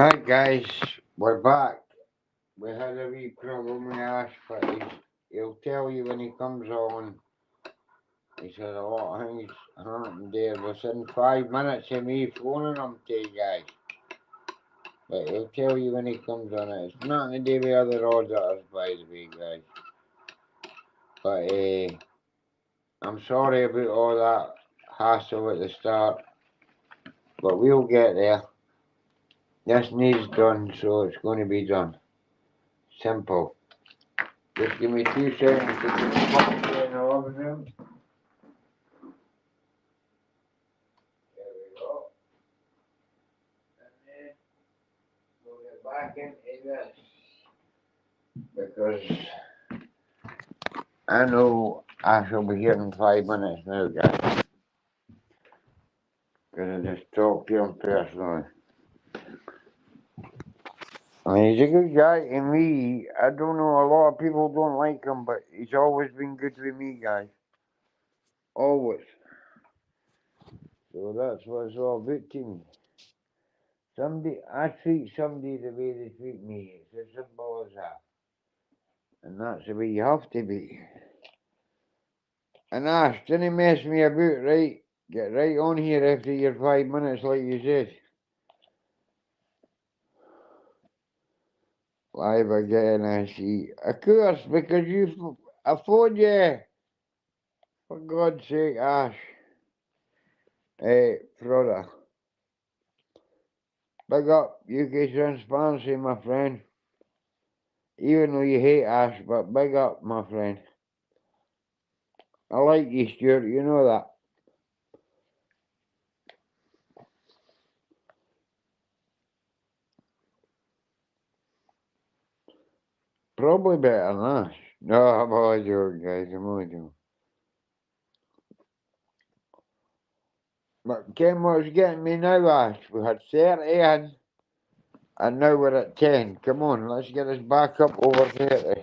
Hi guys, we're back. We had a wee problem with Ash, but he'll tell you when he comes on. He said a lot of things happened there within 5 minutes of me phoning him to you guys. But he'll tell you when he comes on. It's nothing to do with other auditors, by the way, guys. But I'm sorry about all that hassle at the start, but we'll get there. This needs done, so it's going to be done. Simple. Just give me 2 seconds to get the coffee in the oven room. There we go. And then we'll get back into this. Because I know I shall be here in 5 minutes now, guys. Because I just talked to him personally. I mean, he's a good guy to me. I don't know, a lot of people don't like him, but he's always been good with me, guys. Always. So that's what it's all about to me. I treat somebody the way they treat me. It's as simple as that. And that's the way you have to be. And Ash, didn't mess me about, right? Get right on here after your 5 minutes, like you said. Live again, I see. Of course, because I phoned you. For God's sake, Ash. Hey, brother. Big up UK Transparency, my friend. Even though you hate Ash, but big up, my friend. I like you, Stuart, you know that. Probably better than Ash. No, I'm only joking, guys, I'm only joking. But Ken was getting me now, Ash. We had 30 in, and now we're at 10. Come on, let's get us back up over 30.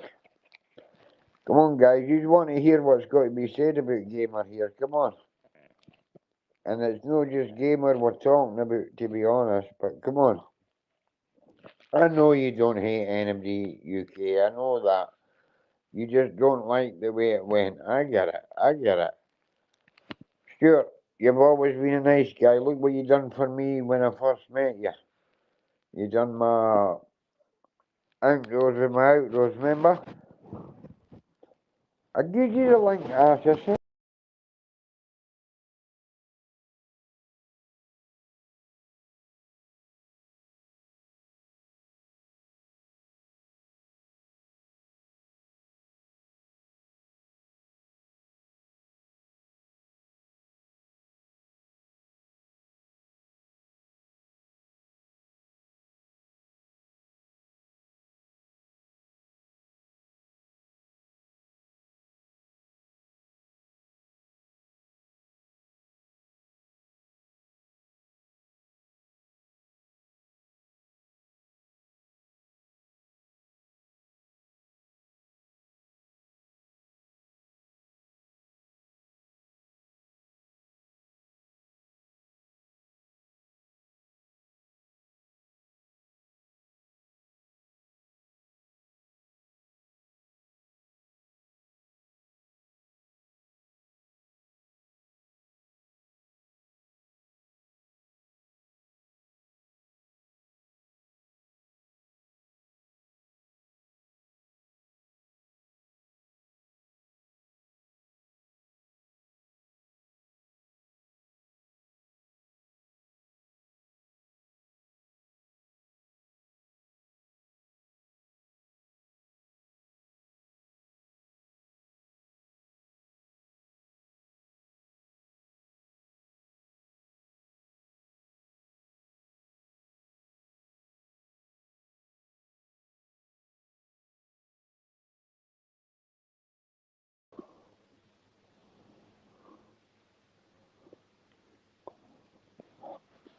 Come on, guys, you want to hear what's got to be said about Gamer here. Come on. And it's not just Gamer we're talking about, to be honest, but come on. I know you don't hate anybody, UK, I know that. You just don't like the way it went. I get it, I get it. Stuart, you've always been a nice guy. Look what you done for me when I first met you. You done my outdoors and my outdoors, remember? I give you the link, Ash. I sent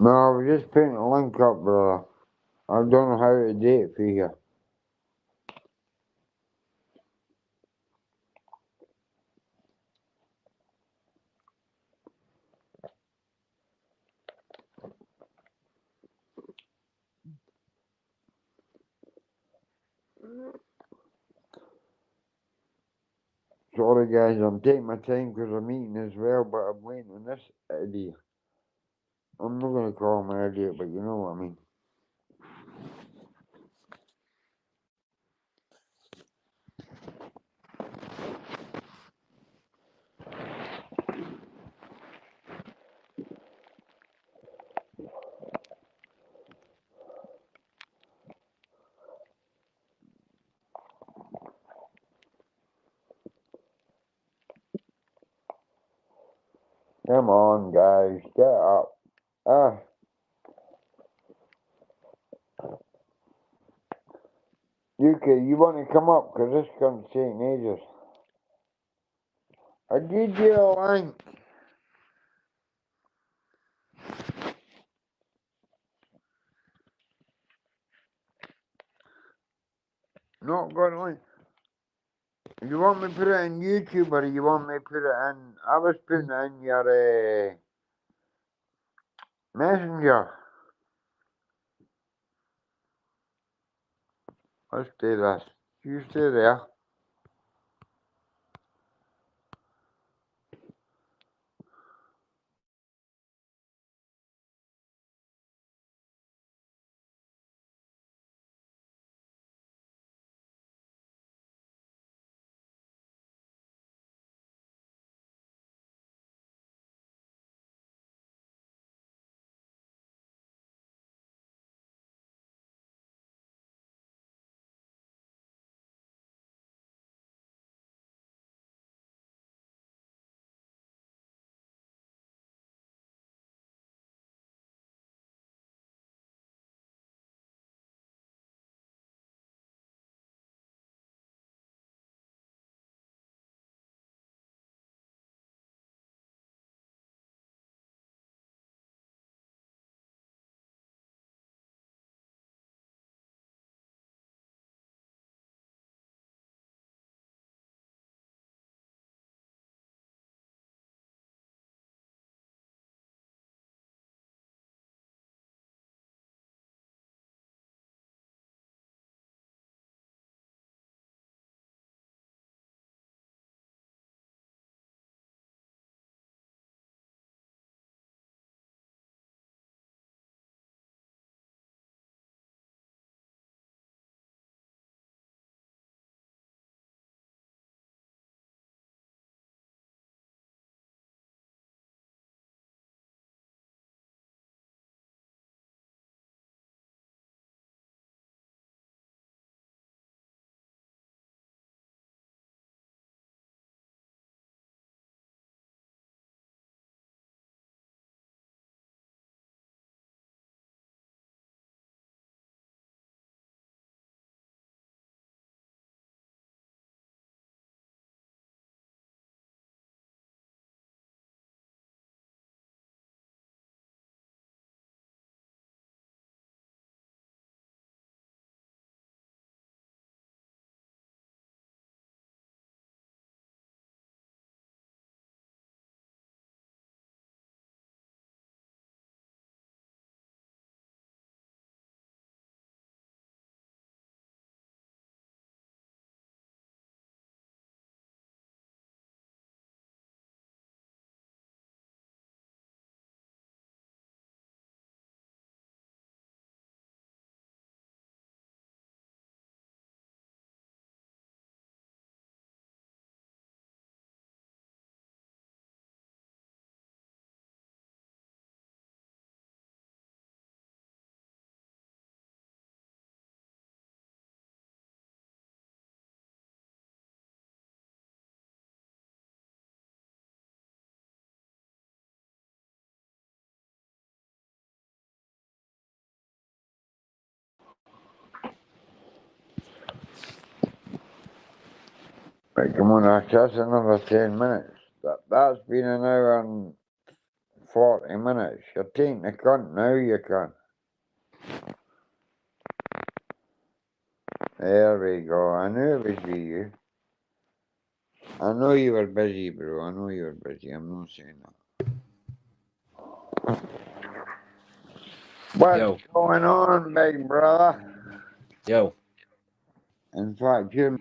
No, I was just putting a link up, brother. I don't know how to do it for you. Sorry guys, I'm taking my time because I'm eating as well, but I'm waiting on this idiot. I'm not going to call him an idiot, but you know what I mean. Come on, guys, get up. UK, you want to come up? Because this cunt's taking ages. I did you a link. Not got a link. You want me to put it in YouTube or you want me to put it in... I was putting it in your messenger. Let's do this. You stay there. Right, come on, that's another 10 minutes. That's been an hour and 40 minutes. You're taking the cunt now, you cunt. There we go. I knew it was you. I know you were busy, bro. I know you were busy. I'm not saying that. What's Yo. going on, big brother? Yo. In fact, you're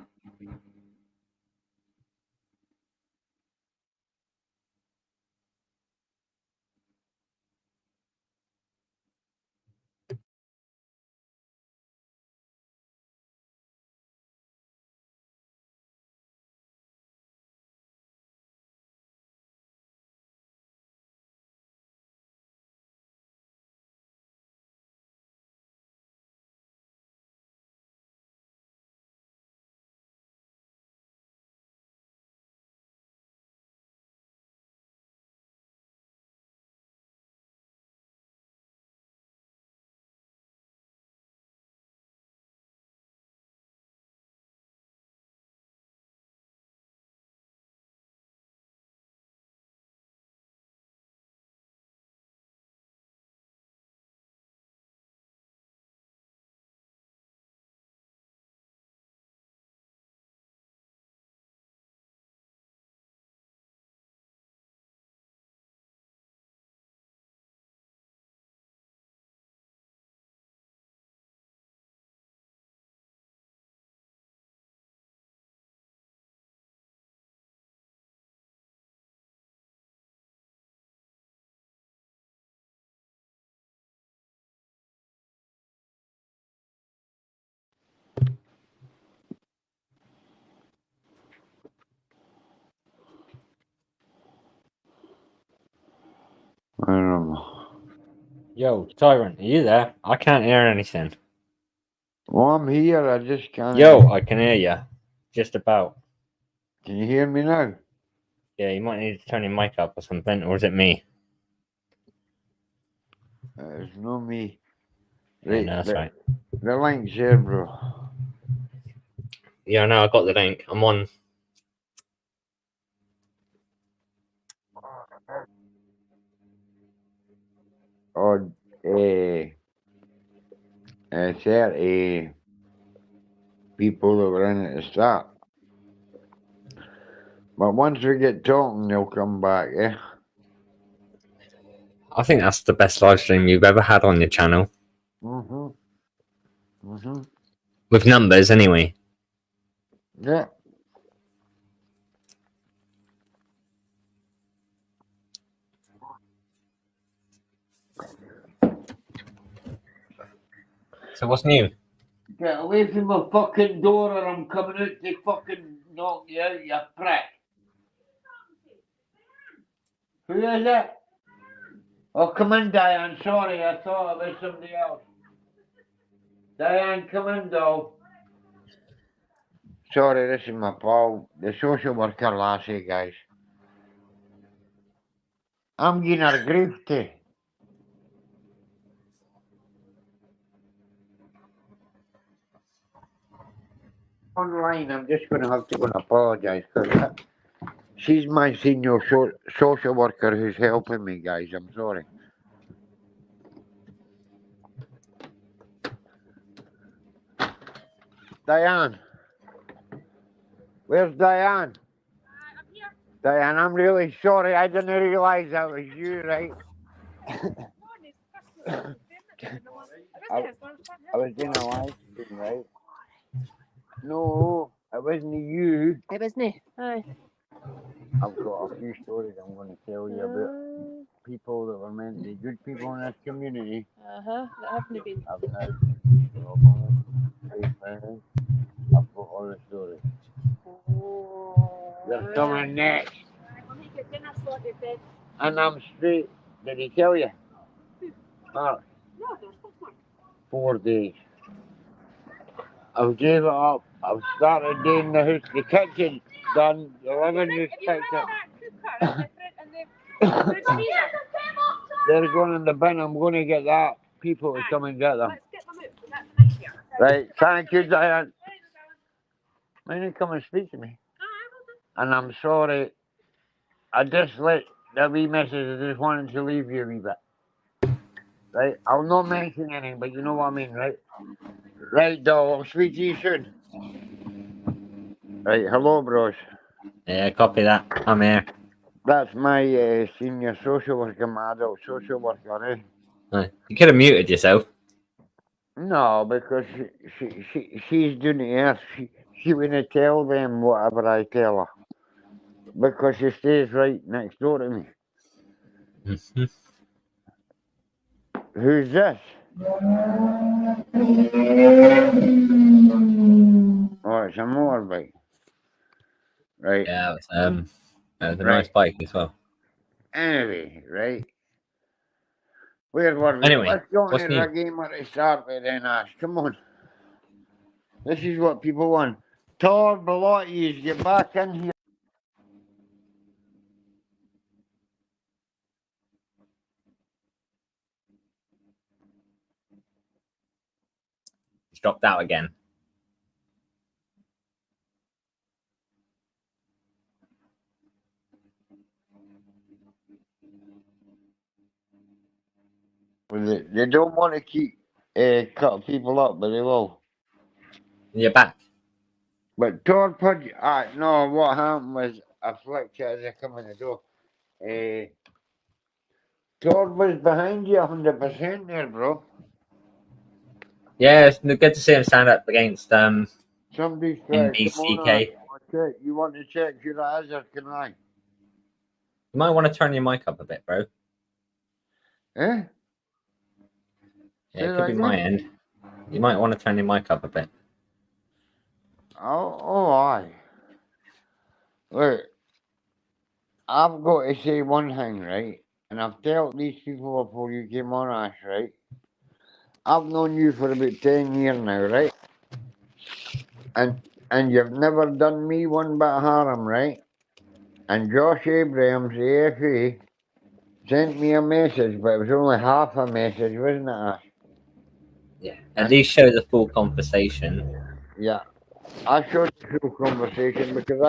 I don't know. Yo, Tyrant, are you there? I can't hear anything. Well, I'm here. I just can't. Yo, I can hear you. Just about. Can you hear me now? Yeah, you might need to turn your mic up or something, or is it me? It's not me. Yeah, Right, no, that's right. the link's here, bro. Yeah, no, I got the link. I'm on. Or 30 people that were in at the start. But once we get talking, they'll come back, eh? I think that's the best live stream you've ever had on your channel. Mm-hmm. Mm-hmm. With numbers, anyway. Yeah. So what's new? Get away from my fucking door or I'm coming out to fucking knock you out, you prick. Who is it? Oh, come in, Diane. Sorry, I thought it was somebody else. Diane, come in, though. Sorry, this is my pal, the social worker lassie, guys. I'm getting her grief to. Online, I'm just going to have to go and apologise because she's my senior social worker who's helping me, guys. I'm sorry. Diane. Where's Diane? I'm here. Diane, I'm really sorry. I didn't realise that was you, right? I was doing a live stream, right? No, it wasn't you. It was me. Aye. I've got a few stories I'm going to tell you about people that were meant to be good people in this community. That haven't been. I've now been robbers, friends. I've got all the stories. Oh. They're coming next. Let me get dinner sorted then. And I'm straight. Did he tell you? No, there's 4 days. I've gave it up. I've started doing the house, the kitchen done, the living room picked up. They're going in the bin. I'm going to get that. People to come and get them. Let's get them out. That's nice here. Right. Thank you, Diane. May you come and speak to me? And I'm sorry. I just let the wee message. I just wanted to leave you a wee bit. Right. I'll not mention anything, but you know what I mean, right? Right, doll. I'll speak to you soon. Right. Hello, bros. Yeah, copy that. I'm here. That's my senior social worker, my adult social worker, eh? You could have muted yourself. No, because she's doing it here. She wouldn't tell them whatever I tell her. Because she stays right next door to me. Mhm. Who's this? Oh, it's a motorbike. Right, Yeah, that was a nice right. bike as well. Anyway, right. Where were we? Anyway, Let's go what's into new? the game at the start with then, Ash. Come on. This is what people want. Tor Belottis, get back in here. It's dropped out again. They don't want to keep cut people up, but they will. You're back. But Tor Pudge, no, what happened was I flicked as I come in the door. Tor was behind you 100% there, bro. Yeah, it's good to see him stand up against Somebody's trying to come on, Ash. MBCK. You want to check your eyes or can I? You might want to turn your mic up a bit, bro. Eh? Yeah, Say it could that be my again? end. You might want to turn your mic up a bit. Oh, aye. Look, I've got to say one thing, right? And I've told these people before you came on, Ash, right? I've known you for about 10 years now, right? And you've never done me one bit of harm, right? And Josh Abrams, the FA, sent me a message, but it was only half a message, wasn't it, Ash? Yeah, at least show the full conversation. Yeah. I showed the full conversation because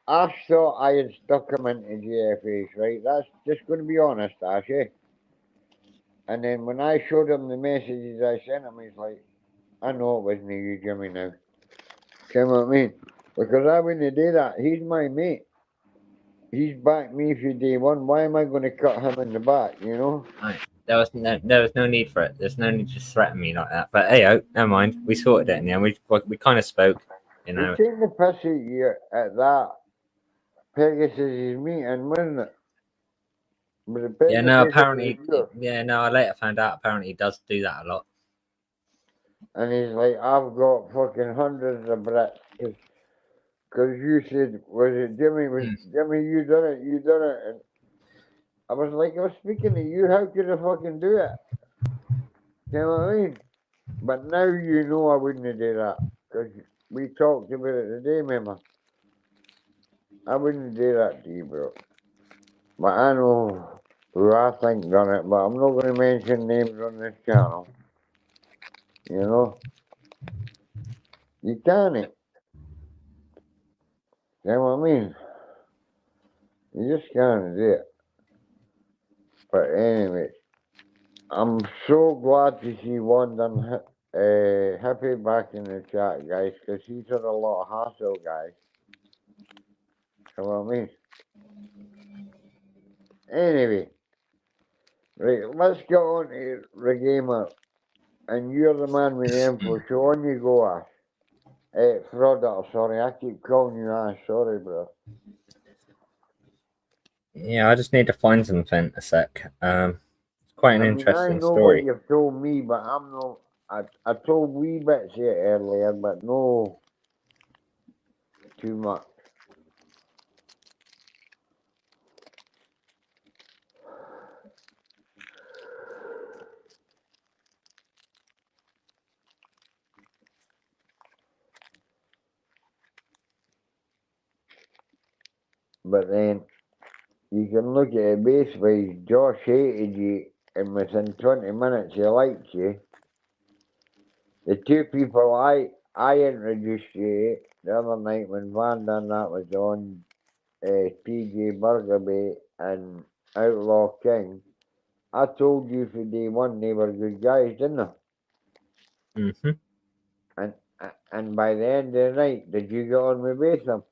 I thought I had stuck him into GFAs, right? That's just going to be honest, Ash, eh? And then when I showed him the messages I sent him, he's like, I know it wasn't you, Jimmy, now. See what I mean? Because I wouldn't do that. He's my mate. He's backed me for day one. Why am I going to cut him in the back, you know? Right. There was no need for it. There's no need to threaten me like that. But hey, oh, never mind. We sorted it in the end. We kind of spoke, you He know. taking the piss at you at that Pegasus' meeting, wasn't it? But the Yeah, no. Pegasus was Apparently, yours. yeah, no. I later found out. Apparently, he does do that a lot. And he's like, I've got fucking hundreds of bricks. Because you said, was it Jimmy? Jimmy, you done it. And I was like, I was speaking to you. How could I fucking do it? You know what I mean? But now you know I wouldn't do that. Because we talked about it today, remember? I wouldn't do that to you, bro. But I know who I think done it, but I'm not going to mention names on this channel. You know? You can't. You know what I mean? You just can't do it. But anyway, I'm so glad to see Wanda Happy back in the chat, guys, because he's had a lot of hassle, guys. You know what I mean? Anyway, right, let's get on to the gamer. And you're the man with the info, so on you go, Ash. Frodder, sorry, I keep calling you Ash, sorry, bro. Yeah, I just need to find something a sec. It's quite an I mean, I interesting know what story. you've told me, but I'm not. I told wee bits here earlier, but no too much. But then you can look at it base-wise. Josh hated you, and within 20 minutes he liked you. The two people I introduced you the other night when Van and that was on, PJ Burgerby and Outlaw King, I told you for day one they were good guys, didn't I? Mm-hmm. And by the end of the night, did you get on with both of them?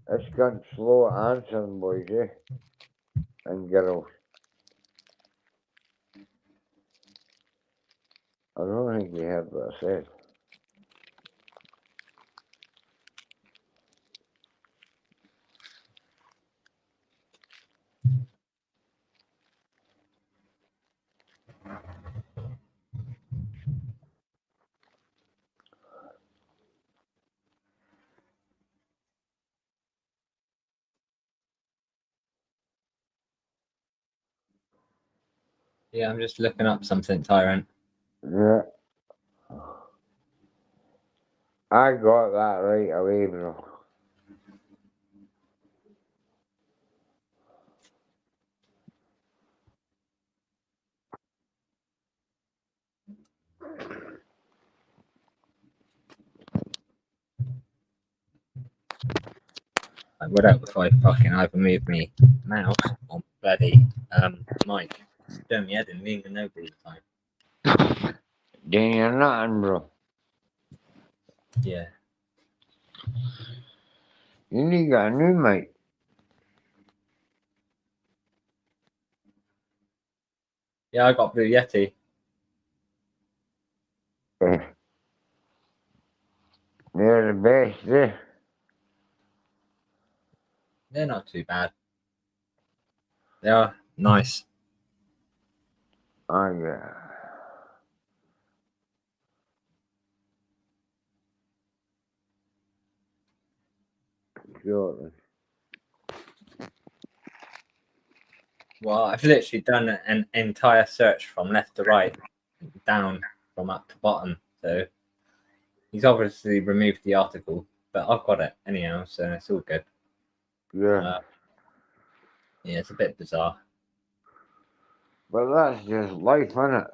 This cunt's slow at answering, boys, eh? And girls. I don't think you heard what I said. Yeah, I'm just looking up something, Tyrant. Yeah. I got that right away, bro. I would hope if I fucking either move me mouse or bloody mic. It's doing me head in being and over all the time. Then you're nothing, bro. Yeah. You need to get a new mic. Yeah, I got Blue Yeti. They're the best, eh? They're not too bad. They are nice. Oh, yeah. Sure. Well, I've literally done an entire search from left to right, down from up to bottom. So he's obviously removed the article, but I've got it anyhow, so it's all good. Yeah. Yeah, it's a bit bizarre. But that's just life, innit?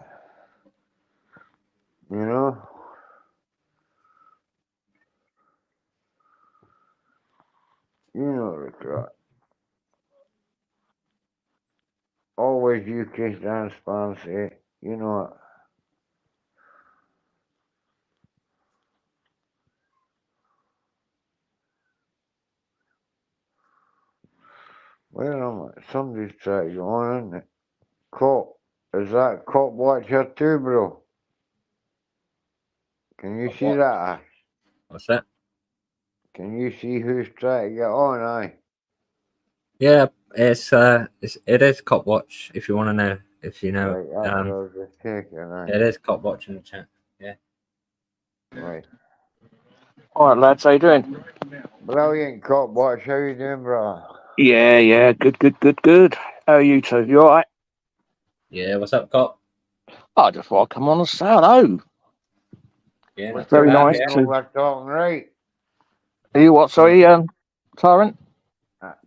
You know? You know the crap. Always UK dance sponsor. You know it. Well, somebody's trying to go on, isn't it? Cop. Is that cop watcher too, bro? Can you see What? that? What's that? Can you see who's trying to get on, aye? Yeah, it is Cop Watch if you want to know. If you know, Right, that's what I was just checking, aye. it is Cop Watch in the chat. Yeah. Right. All right, lads, how you doing? Brilliant cop watch, how you doing, bro? Yeah, good. How are you two? You all right? Yeah. What's up, Cop? I just thought I'd come on and say hello. Yeah, We're not too Very bad. nice Yeah. to- We're talking right. Are you what, sorry, Tyrant?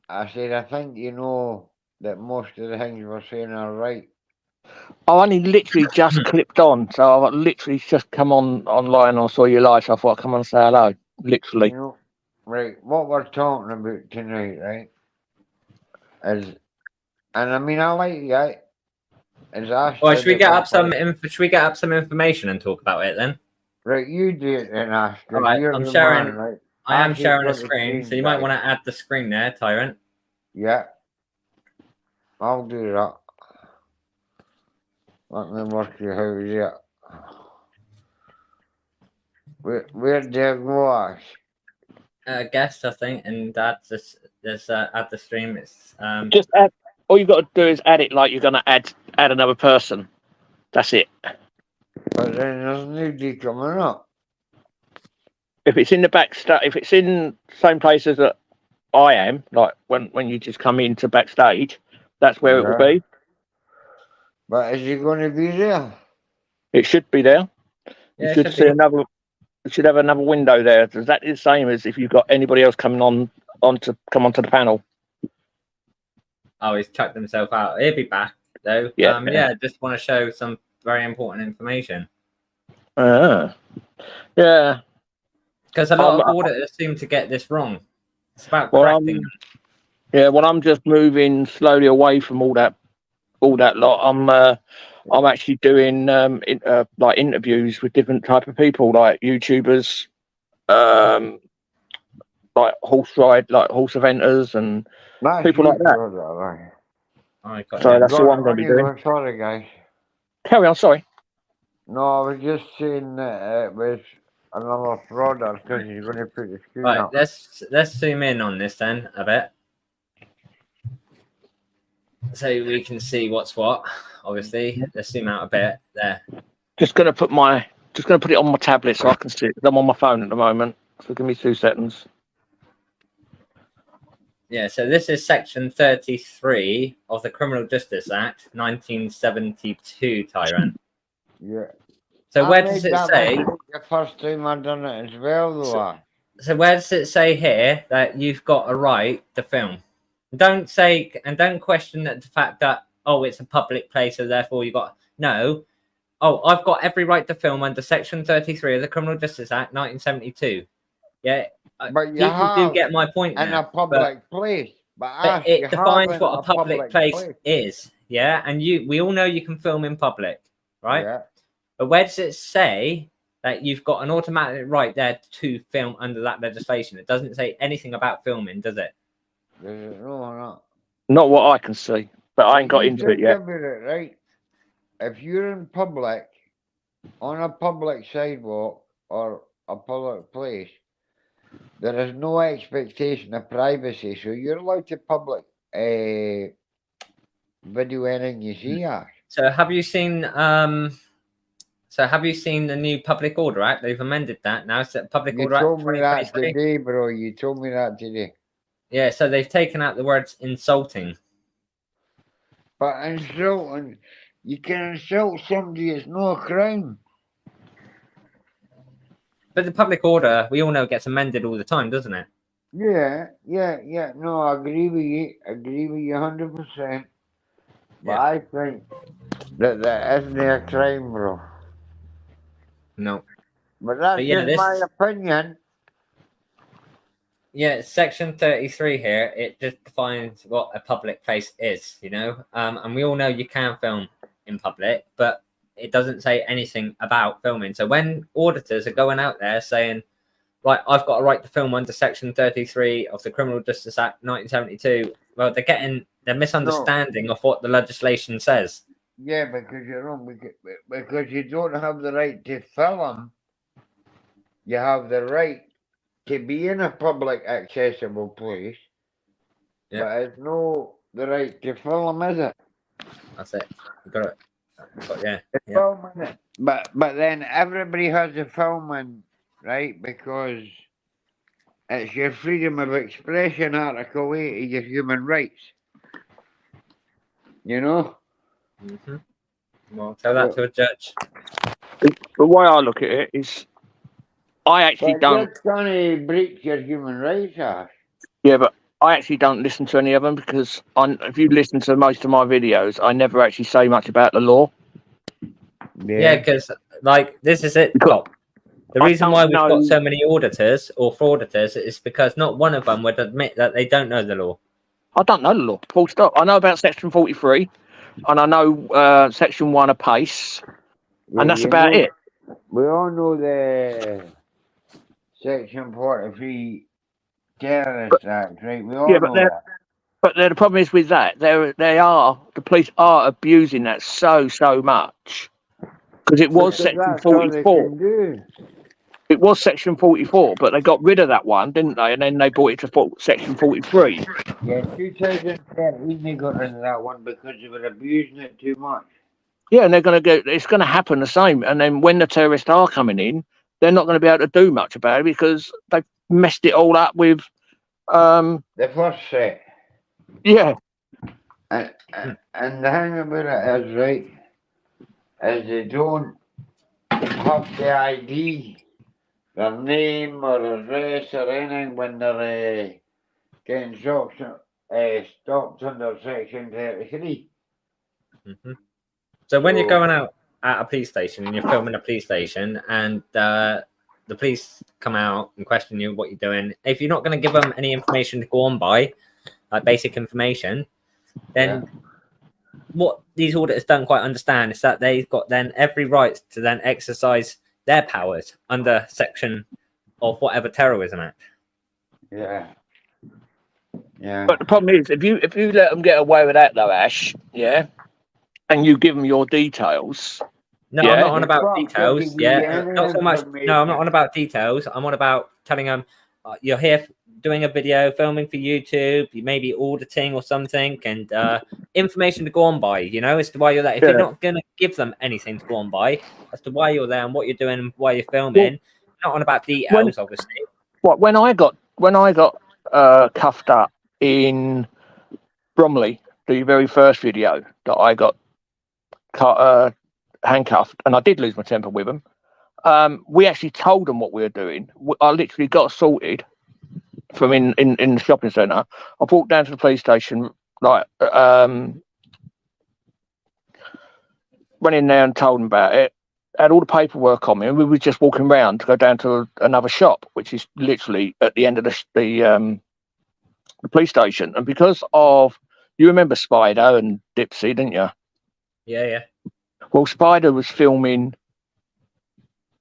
I said, I think you know that most of the things we're saying are right. I only literally just clipped on, so I've literally just come on online and I saw you live, so I thought I'd come on and say hello. Literally. You know, right, what we're talking about tonight, right, is, and I mean, I like you, is Ash Well, did should we it get up some before. should we get up some information and talk about it then? Right, you do it then, Ash, All because right, you're I'm the sharing. man, right? I am Ash has sharing a got the screen, so you might want to add the screen there, Tyrant. Yeah. I'll do that. Let me work you how to do it. Where do you go, Ash? Guest, I think, and add this. Add the stream. It's Just add, all you've got to do is add it like you're going to add another person. That's it. But then there's nobody coming up. If it's in the backstage, if it's in the same places that I am, like when you just come into backstage, that's where it will be. But is he going to be there? It should be there. yeah, You it should should see be. another. You should have another window there. Is that the same as if you've got anybody else coming on to come onto the panel? Oh, he's chucked himself out. He'll be back though. Yeah. Yeah. Just want to show some very important information Yeah. because a lot of auditors seem to get this wrong. It's about correcting. Well, I'm just moving slowly away from all that lot. I'm actually doing like interviews with different type of people, like YouTubers, like horse eventers and people like that. I got So you. that's all I'm going to be doing. Sorry, guys. Carry on, sorry. No, I was just saying that it was another frauder because he's going to put the screen Right, up. let's zoom in on this then a bit, so we can see what's what. Obviously, let's zoom out a bit there. Just gonna put it on my tablet so I can see it. I'm on my phone at the moment. So give me 2 seconds. Yeah, so this is section 33 of the Criminal Justice Act, 1972, Tyrant. Yeah. So I where made does it that say? mistake the first time I done it as well, though. So where does it say here that you've got a right to film? Don't say and don't question the fact that it's a public place, so therefore you got no. I've got every right to film under section 33 of the Criminal Justice Act, 1972. Yeah, But you people do have get my point in there. a public place. But But you it defines have what in a public place is. Yeah, and we all know you can film in public, right? Yeah. But where does it say that you've got an automatic right there to film under that legislation? It doesn't say anything about filming, does it? No. Not what I can see, but I ain't got You into it think yet. about it, right? If you're in public, on a public sidewalk or a public place, there is no expectation of privacy, so you're allowed to public video anything you see. So have you seen the new Public Order Act? They've amended that now. It's Public You Order Act told me that 2023. today, bro. You told me that today. Yeah, so they've taken out the words insulting. But insulting, you can insult somebody, it's no crime. But the public order, we all know, gets amended all the time, doesn't it? Yeah. No, I agree with you. 100%. But Yeah. I think that isn't a crime, bro. No. But that's just my opinion. Yeah, section 33 here, it just defines what a public place is, and we all know you can film in public, but it doesn't say anything about filming. So when auditors are going out there saying, right, I've got a right to film under section 33 of the Criminal Justice Act 1972, well, they're misunderstanding of what the legislation says. Yeah, because you're wrong. Because you don't have the right to film. You have the right to be in a public accessible place. Yeah. But it's no the right to film, is it? That's it. You got it. Yeah. Filming it. But then everybody has a filming, right? Because it's your freedom of expression, Article 8 of your human rights. You know? Mm-hmm. Well, tell that to a judge. The way I look at it is, I actually don't. It's going to breach your human rights, Ash. Yeah, but I actually don't listen to any of them because if you listen to most of my videos, I never actually say much about the law. Yeah, because this is it. The reason why we've got so many auditors or frauditors is because not one of them would admit that they don't know the law. I don't know the law. Full stop. I know about section 43, and I know section 1 of PACE, and that's about it. We all know the section 43 terrorist act, right? We all know that. But the problem is with that, the police are abusing that so much. Because it was section 44. It was section 44, but they got rid of that one, didn't they? And then they brought it to section 43. Yeah, 2013 they got rid of that one because they were abusing it too much. Yeah, and it's going to happen the same. And then when the terrorists are coming in, they're not going to be able to do much about it because they've messed it all up with the first set. Yeah. And the thing about it is, right, is they don't have the ID, their name or address or anything when they're getting stopped under section 33. Mm-hmm. So when you're going out at a police station and you're filming a police station and the police come out and question you what you're doing, if you're not going to give them any information to go on by, like basic information, then what these auditors don't quite understand is that they've got then every right to then exercise their powers under section of whatever terrorism act. Yeah. But the problem is, if you let them get away with that, though, Ash, and you give them your details, No, Yeah. I'm not on about Fuck, they'll details. give you Yeah, any not so much. No, I'm not information. on about details. I'm on about telling them you're here doing a video, filming for YouTube. You may be auditing or something, and information to go on by. You know, as to why you're there. If you're not going to give them anything to go on by, as to why you're there and what you're doing and why you're filming, not on about details, obviously. When I got cuffed up in Bromley, the very first video that I got handcuffed, and I did lose my temper with them. We actually told them what we were doing. I literally got sorted from in the shopping centre. I walked down to the police station, like went in there and told them about it. Had all the paperwork on me, and we were just walking around to go down to another shop, which is literally at the end of the police station. And because of, you remember Spider and Dipsy, didn't you? Yeah. Well, Spider was filming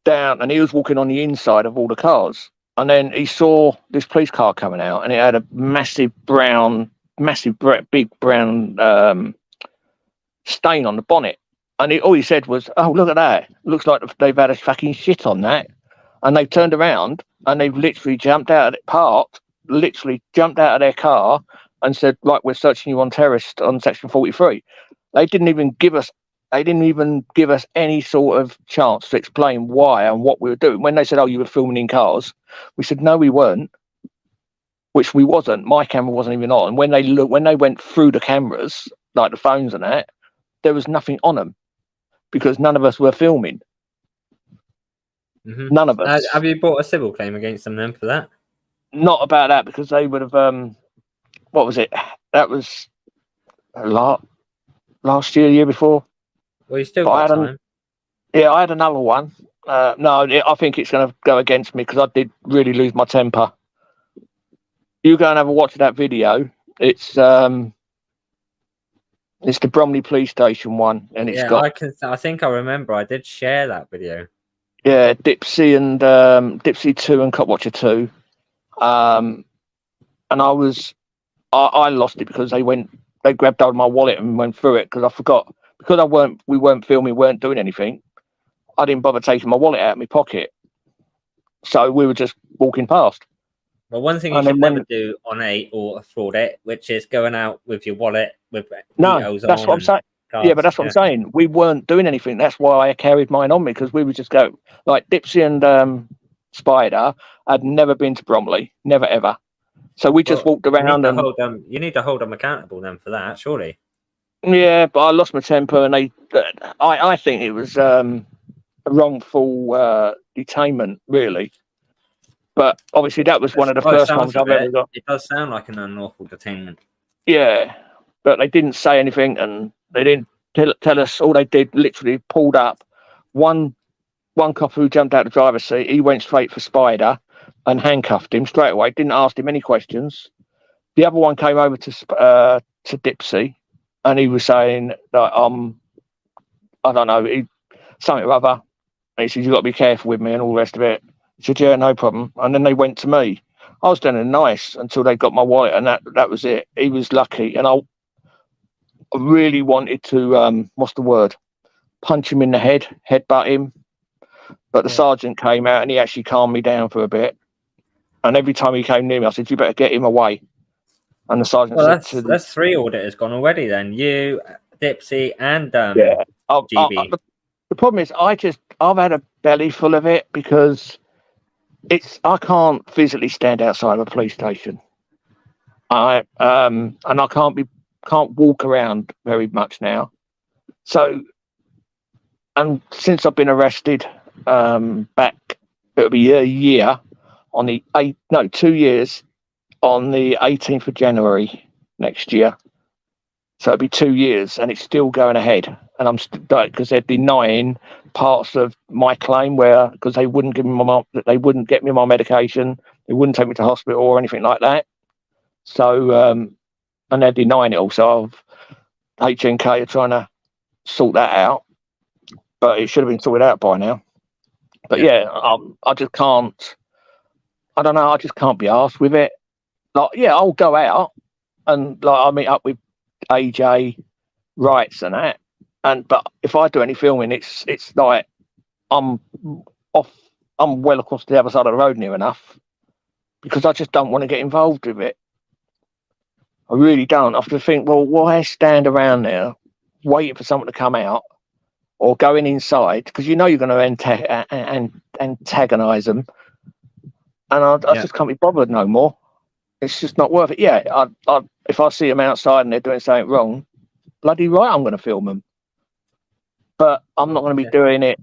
down, and he was walking on the inside of all the cars, and then he saw this police car coming out, and it had a big brown stain on the bonnet. And all he said was, "Oh, look at that! Looks like they've had a fucking shit on that." And they turned around and they've literally jumped out of it, parked, literally jumped out of their car and said, "Right, we're searching you on terrorist on section 43." They didn't even give us any sort of chance to explain why and what we were doing. When they said, "Oh, you were filming in cars," we said, "No, we weren't," which we wasn't. My camera wasn't even on. When they went through the cameras, like the phones and that, there was nothing on them because none of us were filming. Mm-hmm. None of us. Have you brought a civil claim against them then for that? Not about that, because they would have. What was it? That was a lot last year before. Well, you still got time. Yeah, I had another one. No, I think it's going to go against me because I did really lose my temper. You go and have a watch of that video. It's the Bromley police station one, and it's got. I think I remember. I did share that video. Yeah, Dipsy and Dipsy 2 and Copwatcher 2. And I lost it because they grabbed hold of my wallet and went through it because I forgot, because we weren't filming, weren't doing anything. I didn't bother taking my wallet out of my pocket. So we were just walking past. Well, one thing you should never do on a fraud it, which is going out with your wallet with details on. That's what I'm saying. Cards. Yeah, but that's what I'm saying. We weren't doing anything. That's why I carried mine on me, because we would just go. Like Dipsy and Spider had never been to Bromley, never ever. So we just walked around you need to hold them accountable then for that, surely. Yeah, but I lost my temper, and I think it was a wrongful detainment, really. But obviously, that was one of the first times I've ever got. It does sound like an unlawful detainment. Yeah, but they didn't say anything, and they didn't tell us. All they did, literally pulled up one cop who jumped out the driver's seat. He went straight for Spider and handcuffed him straight away. Didn't ask him any questions. The other one came over to Dipsy, and he was saying that I don't know, something or other. And he said, "You've got to be careful with me," and all the rest of it. He said, "Yeah, no problem." And then they went to me. I was doing it nice until they got my wallet, and that was it. He was lucky, and I really wanted to what's the word? Punch him in the headbutt him. But the sergeant came out and he actually calmed me down for a bit. And every time he came near me, I said, "You better get him away." And the sergeant said, that's 3 auditors gone already then. You, Dipsy, and GB. The problem is I've had a belly full of it, because I can't physically stand outside of a police station. And I can't walk around very much now. So, and since I've been arrested, back, it'll be a year on 2 years on the 18th of January next year. So it'll be 2 years, and it's still going ahead. And I'm because they're denying parts of my claim, because they wouldn't get me my medication, they wouldn't take me to hospital or anything like that. So, and they're denying it all. So HNK are trying to sort that out, but it should have been sorted out by now. But I just can't. I don't know. I just can't be arsed with it. Like, I'll go out and I'll meet up with AJ, Wrights, and that. but if I do any filming, it's like I'm well across the other side of the road near enough, because I just don't want to get involved with it. I really don't. I have to think, well, why stand around there waiting for someone to come out or going inside, because you know you're going to antagonise them, and I just can't be bothered no more. It's just not worth it. Yeah, if I see them outside and they're doing something wrong, bloody right, I'm going to film them. But I'm not going to be doing it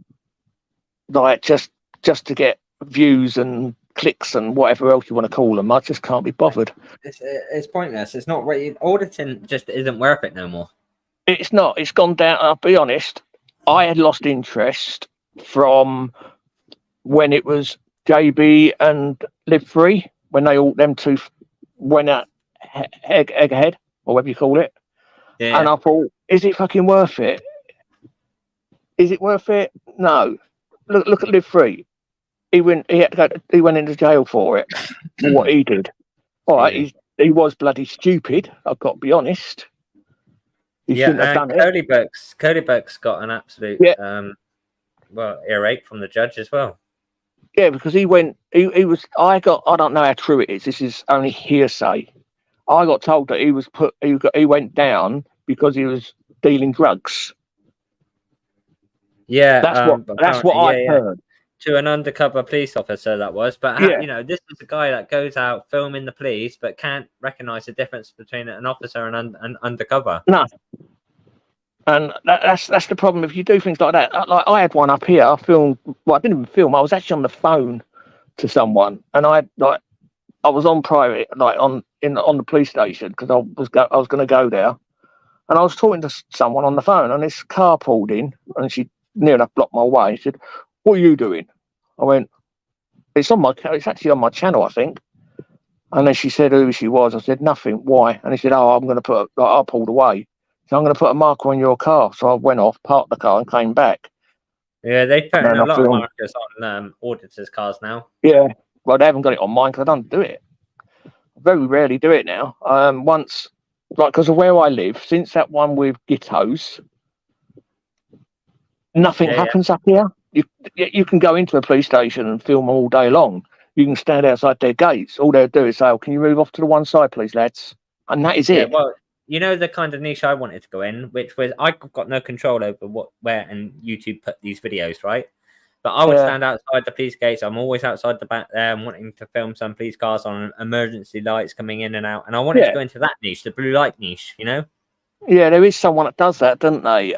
like just to get views and clicks and whatever else you want to call them. I just can't be bothered. It's pointless. It's not really, auditing just isn't worth it no more. It's not. It's gone down. I'll be honest. I had lost interest from when it was JB and Live Free, when they all them two went out egg ahead, or whatever you call it. Yeah. And I thought, is it fucking worth it? Is it worth it? No. Look at Live Free. He went into jail for it, for what he did. All right, he was bloody stupid. I've got to be honest. He shouldn't have done it. Cody Burke's got an absolute earache from the judge as well. Yeah, because he was. I don't know how true it is. This is only hearsay. I got told that he went down because he was dealing drugs. Yeah, that's what I heard. To an undercover police officer, that was. But this is a guy that goes out filming the police, but can't recognise the difference between an officer and an undercover. No, and that's the problem. If you do things like that, like I had one up here. I filmed. Well, I didn't even film. I was actually on the phone to someone, and I was on private, like on the police station, because I was going to go there, and I was talking to someone on the phone, and this car pulled in, and she near enough blocked my way. She said, "What are you doing?" I went, it's actually on my channel, I think. And then she said who she was. I said, nothing. Why? And he said, I pulled away. So I'm going to put a marker on your car. So I went off, parked the car, and came back. Yeah, they put a lot of markers on auditors' cars now. Yeah, well, they haven't got it on mine because I don't do it. I very rarely do it now. Once, like, because of where I live, since that one with Gittos, nothing happens up here. You can go into a police station and film all day long. You can stand outside their gates. All they'll do is say, can you move off to the one side, please, lads? And that is it. Well, you know the kind of niche I wanted to go in, which was I've got no control over where and YouTube put these videos, right? But I would stand outside the police gates. I'm always outside the back there. I'm wanting to film some police cars on emergency lights coming in and out. And I wanted to go into that niche, the blue light niche, you know? Yeah, there is someone that does that, doesn't they?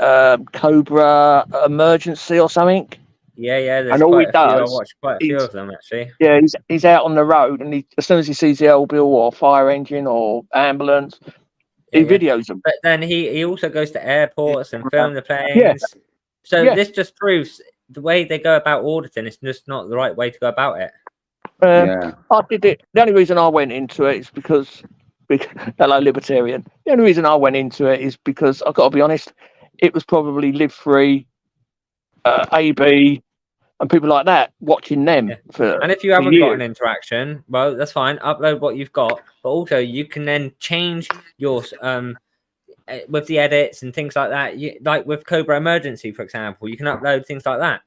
Cobra Emergency or something. Yeah. And all he does, I watched quite a few of them actually. Yeah, he's out on the road, and as soon as he sees the L-bill or fire engine or ambulance, he videos them. But then he also goes to airports and film the planes. So this just proves the way they go about auditing is just not the right way to go about it. I did it. The only reason I went into it is because hello, libertarian. The only reason I went into it is because I've got to be honest, it was probably Live Free, AB, and people like that watching them. And if you haven't got an interaction, well, that's fine. Upload what you've got, but also you can then change your with the edits and things like that. Like with Cobra Emergency, for example, you can upload things like that.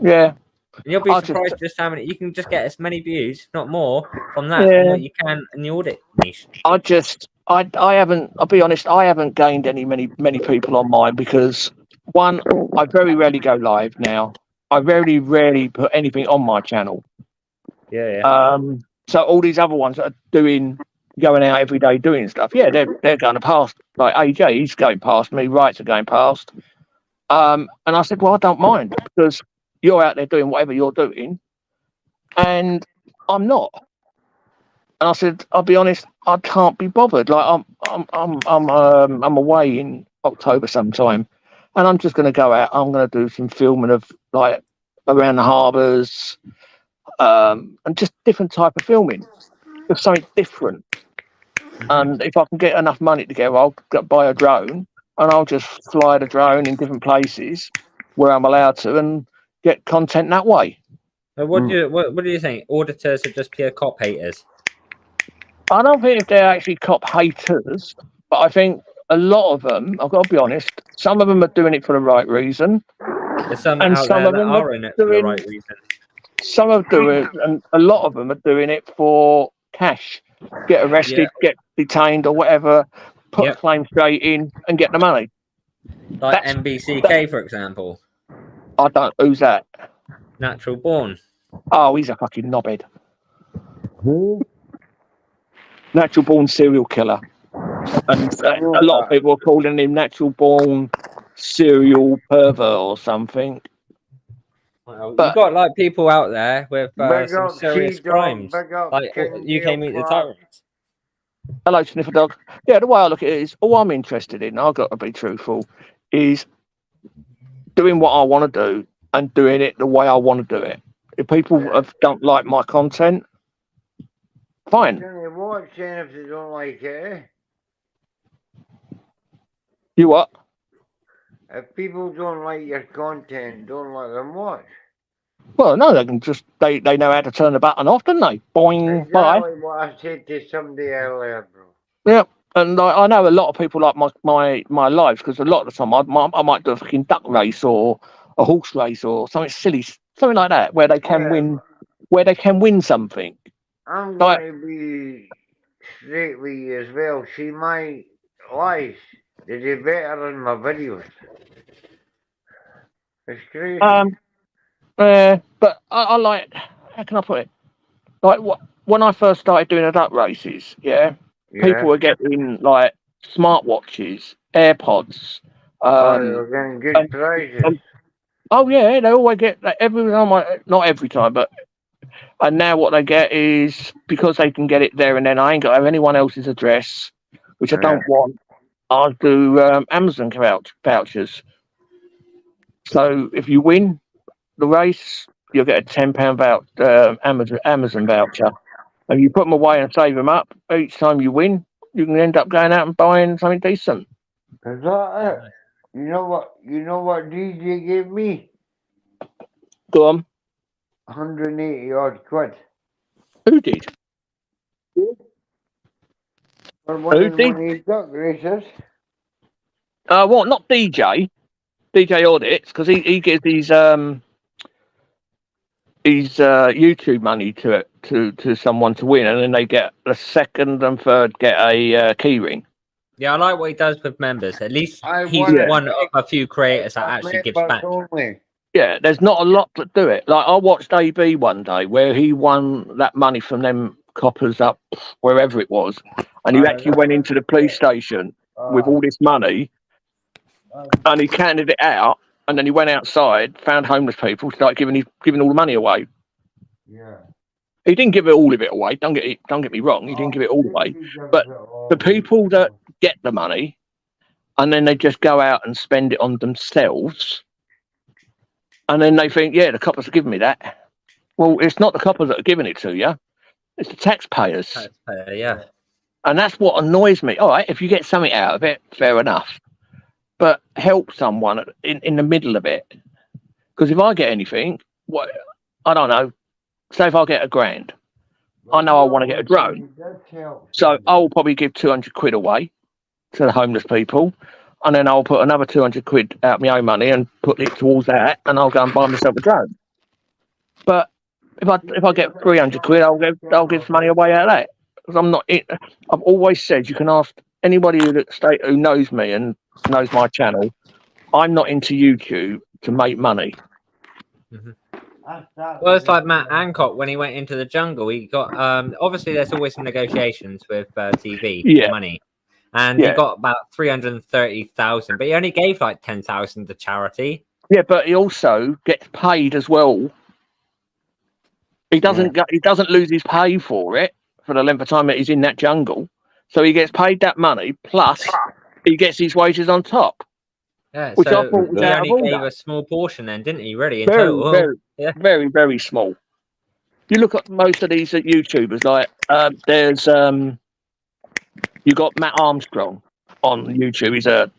Yeah. And you'll be surprised just how many you can just get as many views, if not more, from that than what you can in the audit niche. I haven't. I'll be honest. I haven't gained many people on mine because one, I very rarely go live now. I very rarely put anything on my channel. So all these other ones that are going out every day doing stuff, they're going past. Like AJ, he's going past me. Rights are going past. And I said, well, I don't mind because you're out there doing whatever you're doing, and I'm not. And I said, I'll be honest, I can't be bothered. Like I'm away in October sometime, and I'm just going to go out. I'm going to do some filming of like around the harbours, and just different type of filming, just something different. And if I can get enough money together, I'll buy a drone, and I'll just fly the drone in different places where I'm allowed to, and get content that way. So what do you think? Auditors are just pure cop haters? I don't think if they're actually cop haters, but I think a lot of them, I've got to be honest, some of them are doing it for the right reason, There's some and out some there of that them are in it for the doing, right reason. some are doing, and a lot of them are doing it for cash, get arrested, get detained, or whatever, put a claim straight in, and get the money. Like That's- MBCK, for example. I don't. Who's that? Natural Born. Oh, he's a fucking knobhead. Who? Natural born serial killer. And a lot of people are calling him natural born serial pervert or something. Well, But- you got like people out there with Big some up serious She-Dog, crimes, big up like King UK Meet the Neil Tyrants. Hello, Sniffer Dog. Yeah, the way I look at it is, all I'm interested in, I've got to be truthful, is doing what I want to do and doing it the way I want to do it. If people don't like my content, fine. Can you watch then if they don't like it? You what? If people don't like your content, don't let them watch. Well, no, they can just, they know how to turn the button off, don't they? Boing, bye. Exactly what I said to somebody earlier, bro. Yeah, and I know a lot of people like my lives, because a lot of the time I might do a fucking duck race or a horse race or something silly, something like that, where they can win something. I'm Like- going to be straight with you as well. See, my lies, they do better than my videos. It's crazy. But I like, how can I put it? Like when I first started doing the duck races, people were getting like smartwatches, AirPods. You're getting good and- prizes. Oh yeah, they always get like, every time. Not every time, but and now what they get is, because they can get it there and then, I ain't got to have anyone else's address, which I don't want. I'll do Amazon vouchers. So if you win the race, you'll get a £10 Amazon voucher. And you put them away and save them up. Each time you win, you can end up going out and buying something decent. Is that it? You know what DJ gave me? Go on. 180 odd quid. Who did? For winning did? one of these duck races. What? Not DJ. DJ Audits, because he gives his YouTube money to someone to win, and then they get the second and third get a key ring. Yeah, I like what he does with members. At least I he's wanna- one of a few creators that actually gives Members back. only. Yeah, there's not a lot that do it. Like I watched AB one day where he won that money from them coppers up wherever it was, and he actually went into the police station with all this money, and he counted it out, and then he went outside, found homeless people, started giving all the money away. Yeah. He didn't give all of it away. Don't get me wrong. He didn't give it all away. But the people that get the money, and then they just go out and spend it on themselves, and then they think, yeah, the coppers are giving me that. Well, it's not the coppers that are giving it to you. It's the taxpayers. Yeah. And that's what annoys me. All right, if you get something out of it, fair enough. But help someone in the middle of it. Because if I get anything, I don't know, say if I get £1,000, I know I want to get a drone. So I'll probably give 200 quid away to the homeless people. And then I'll put another 200 quid out of my own money and put it towards that, and I'll go and buy myself a drone. But if I get 300 quid, I'll give money away out of that. Because I'm not. I've always said you can ask anybody who knows me and knows my channel. I'm not into YouTube to make money. Well, it's like Matt Hancock when he went into the jungle. He got obviously there's always some negotiations with TV for money, and he got about 330,000, but he only gave like 10,000 to charity. Yeah, but he also gets paid as well. He doesn't he doesn't lose his pay for it for the length of time that he's in that jungle. So he gets paid that money plus he gets his wages on top. Yeah, which so I thought was he out of only gave order. a small portion then, didn't he, really, in total? Very, very small. You look at most of these YouTubers, like there's you got Matt Armstrong on YouTube.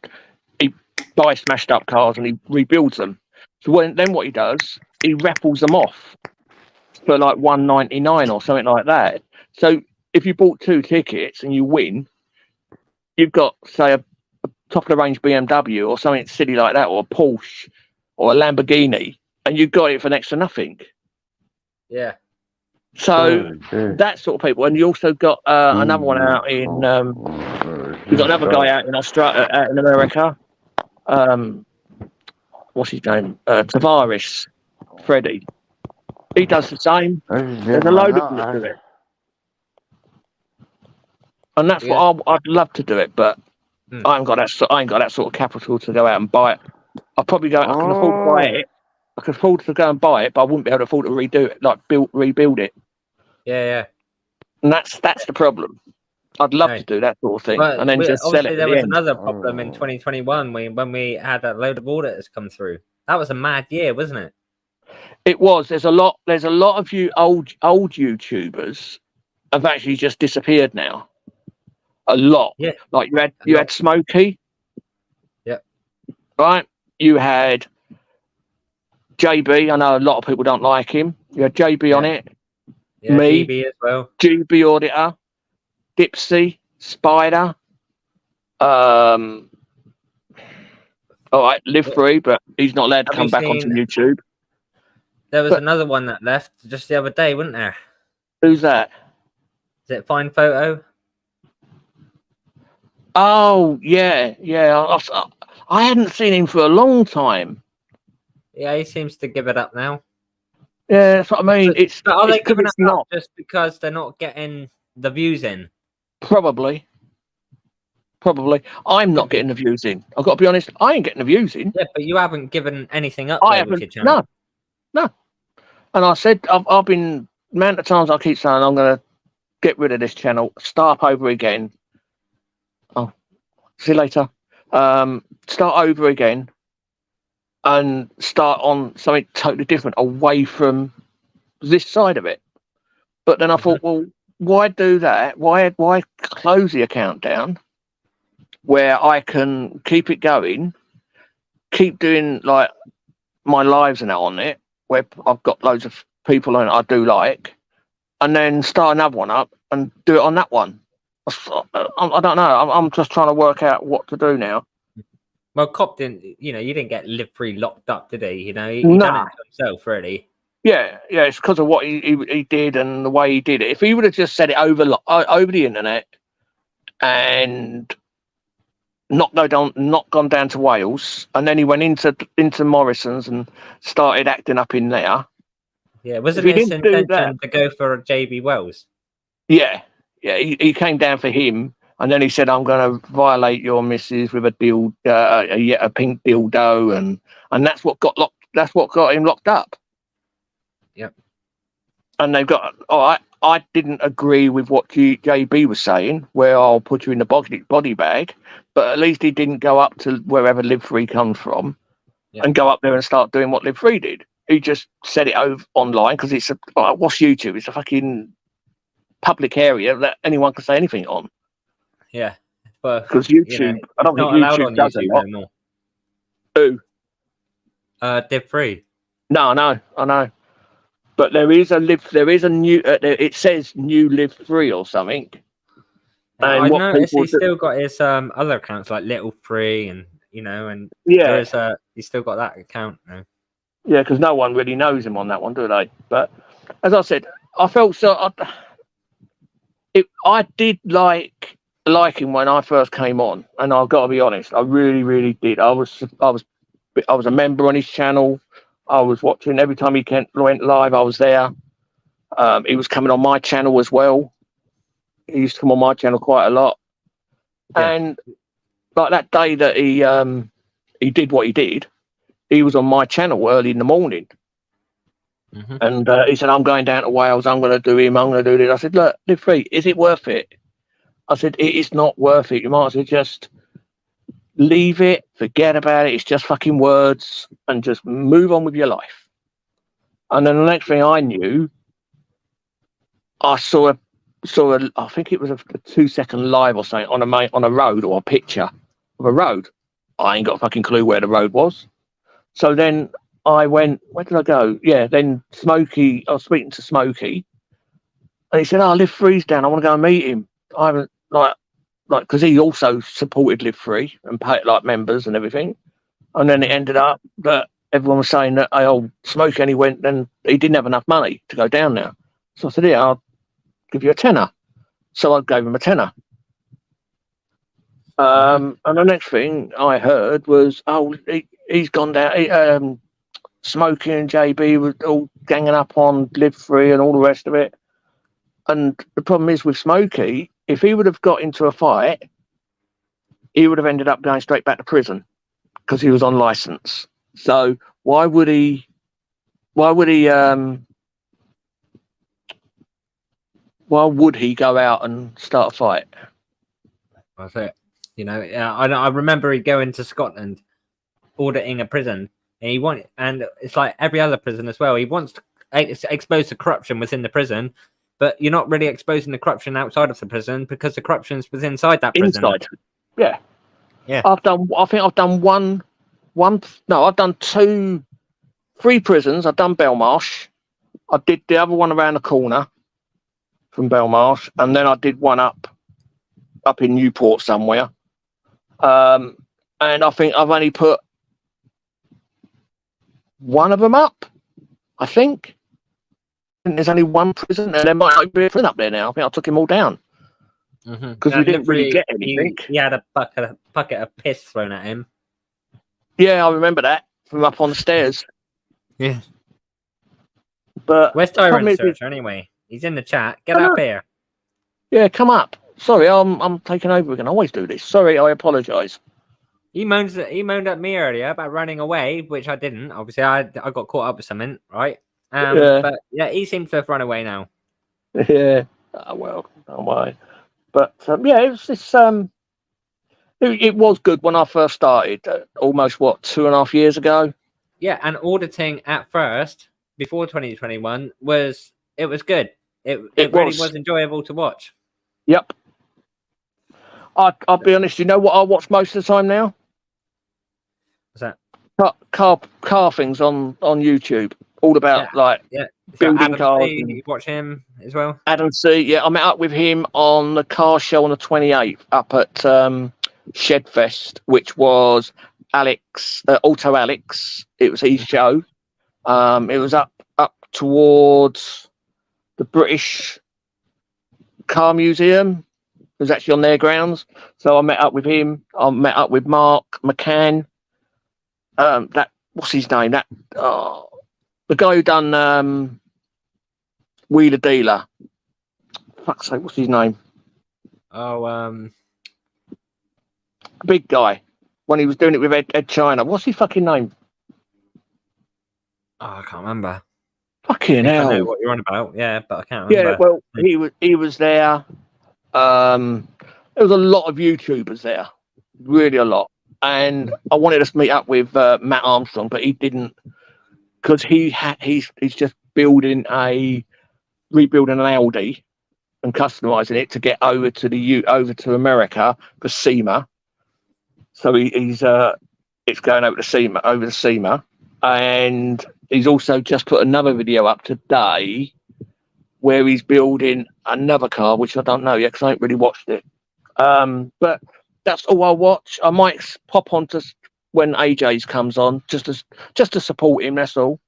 He buys smashed up cars and he rebuilds them. So then what he does, he raffles them off for like $1.99 or something like that. So if you bought 2 tickets and you win, you've got say top of the range BMW or something silly like that, or a Porsche or a Lamborghini, and you got it for next to nothing. Yeah. So that sort of people, and you also got another one out in. You got another guy out in Australia, out in America. What's his name? Tavares, Freddie. He does the same. There's a load of them that do it, and that's what I'd love to do it, but I ain't got that. I ain't got that sort of capital to go out and buy it. I'll probably go. I can afford to buy it. I can afford to go and buy it, but I wouldn't be able to afford to redo it, like rebuild it. Yeah. And that's the problem. I'd love to do that sort of thing, But and then just sell it. There was another problem in 2021 when we had a load of auditors come through. That was a mad year, wasn't it? It was. There's a lot of you old YouTubers have actually just disappeared now. A lot. Yeah. Like you had Smokey. Yep. Right. You had JB. I know a lot of people don't like him. You had JB on it. Yeah, me, GB as well. GB Auditor, Dipsy, Spider. All right, Live Free, but he's not allowed to come back onto YouTube. There was another one that left just the other day, wasn't there? Who's that? Is it Fine Photo? Oh, yeah. I hadn't seen him for a long time. Yeah, he seems to give it up now. Yeah, that's what I mean. But are they giving it up just because they're not getting the views in? Probably. I'm not getting the views in. I've got to be honest. I ain't getting the views in. Yeah, but you haven't given anything up. I haven't. With your channel. No. And I said I've been amount of times I keep saying I'm going to get rid of this channel, start over again. Oh, see you later. Start over again. And start on something totally different, away from this side of it. But then I thought, well, why do that? Why close the account down where I can keep it going, keep doing like my lives and that on it, where I've got loads of people on it I do like, and then start another one up and do it on that one. I don't know. I'm just trying to work out what to do now. Well, Cop didn't, you didn't get Live Free locked up, did he? He done it himself, really. Yeah, it's because of what he did and the way he did it. If he would have just said it over the internet and not gone down to Wales, and then he went into Morrison's and started acting up in there. Yeah, wasn't his intention to go for JB Wells? Yeah, he came down for him. And then he said, "I'm going to violate your missus with a pink dildo," and that's what got locked. That's what got him locked up. Yep. And they've got. All right, I didn't agree with what JB was saying, where I'll put you in the body bag, but at least he didn't go up to wherever Live Free comes from, and go up there and start doing what Live Free did. He just said it over online because it's what's YouTube? It's a fucking public area that anyone can say anything on. Yeah, because YouTube, I don't think YouTube does it anymore. Who? Live Free. No, I know. But there is a new. It says new Live Free or something. And I noticed he's still got his other accounts like Little Free and he's still got that account now. Yeah, because no one really knows him on that one, do they? But as I said, I felt so. I did like him when I first came on, and I've got to be honest, I really, really did. I was a member on his channel. I was watching every time he went live. I was there. He was coming on my channel as well. He used to come on my channel quite a lot. Yeah. And like that day that he did what he did, he was on my channel early in the morning. Mm-hmm. And he said, "I'm going down to Wales. I'm going to do him. I'm going to do this." I said, "Look, Live Free, is it worth it?" I said, "It is not worth it. You might as well just leave it, forget about it. It's just fucking words, and just move on with your life." And then the next thing I knew, I saw I think it was a 2-second live or something on a road, or a picture of a road. I ain't got a fucking clue where the road was. So then I went, where did I go? Yeah, then Smokey, I was speaking to Smokey, and he said, "Oh, Live Free's down. I want to go and meet him." I haven't, like, because he also supported Live Free and paid like members and everything. And then it ended up that everyone was saying that, oh, Smokey only went, then he didn't have enough money to go down there. So I said, yeah, I'll give you a tenner. So I gave him a tenner. And the next thing I heard was, oh, he's gone down. Smokey and JB were all ganging up on Live Free and all the rest of it. And the problem is with Smokey, if he would have got into a fight, he would have ended up going straight back to prison because he was on license. So why would he go out and start a fight? That's it. You know, I remember he'd go into Scotland auditing a prison, and it's like every other prison as well. He wants to expose the corruption within the prison, but you're not really exposing the corruption outside of the prison because the corruption's was inside that prison. Inside, yeah. I've done 3 prisons. I've done Belmarsh. I did the other one around the corner from Belmarsh, and then I did one up in Newport somewhere. And I think I've only put one of them up. I think there's only one prison, and there might not be a prison up there now. I think I took him all down because we didn't really get anything. He had a bucket of piss thrown at him. Yeah, I remember that from up on the stairs. Yeah. But where's Tyrant Searcher anyway? He's in the chat. Get up here. Yeah, come up. Sorry, I'm taking over again. I always do this. Sorry, I apologise. He moaned at me earlier about running away, which I didn't. Obviously, I got caught up with something, right? But yeah, he seems to have run away now. Yeah. Oh, well, don't worry. But yeah, it was this. It was good when I first started. Almost 2.5 years ago. Yeah, and auditing at first before 2021 was good. It really was enjoyable to watch. Yep. I'll be honest. You know what I watch most of the time now? What's that? Car things on YouTube. All about building cars. You watch him as well? Adam C. Yeah, I met up with him on the car show on the 28th up at Shedfest, which was Auto Alex. It was his show. It was up towards the British Car Museum. It was actually on their grounds. So I met up with him. I met up with Mark McCann. What's his name? The guy who done Wheeler Dealer. Fuck's sake, what's his name? Oh, big guy. When he was doing it with Ed China. What's his fucking name? Oh, I can't remember. Fucking hell. I know what you're on about, yeah, but I can't remember. Yeah, well, he was there. There was a lot of YouTubers there. Really a lot. And I wanted us to meet up with Matt Armstrong, but he didn't, because he's just rebuilding an Audi and customizing it to get over to America for SEMA. So it's going over to SEMA, and he's also just put another video up today where he's building another car, which I don't know yet because I ain't really watched it. But that's all I'll watch. I might pop on to when AJ's comes on just to support him. That's all.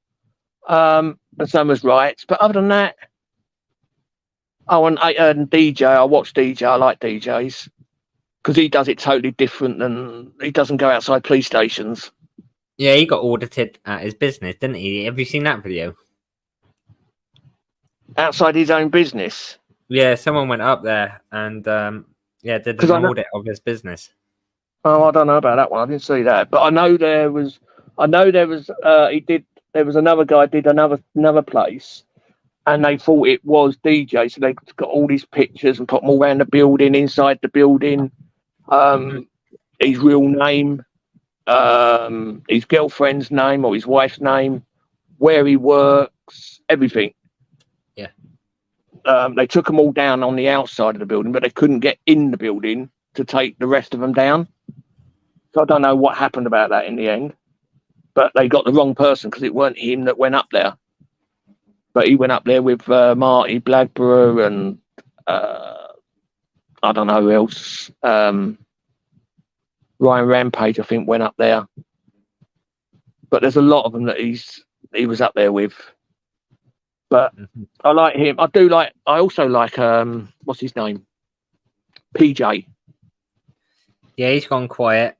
And Summer's rights, but other than that, and DJ. I watch DJ. I like DJs because he does it totally different than he doesn't go outside police stations. Yeah, he got audited at his business, didn't he? Have you seen that video? Outside his own business. Yeah, someone went up there and did an audit of his business. Oh, I don't know about that one. I didn't see that, but I know there was. There was another guy did another place, and they thought it was DJ, so they got all these pictures and put them all around the building, inside the building. His real name, his girlfriend's name or his wife's name, where he works, everything. Yeah. They took them all down on the outside of the building, but they couldn't get in the building to take the rest of them down. So I don't know what happened about that in the end, but they got the wrong person because it weren't him that went up there. But he went up there with Marty Blackborough and I I don't know who else. Ryan Rampage, I think, went up there. But there's a lot of them that he was up there with. But I like him. I also like what's his name? PJ. Yeah, he's gone quiet.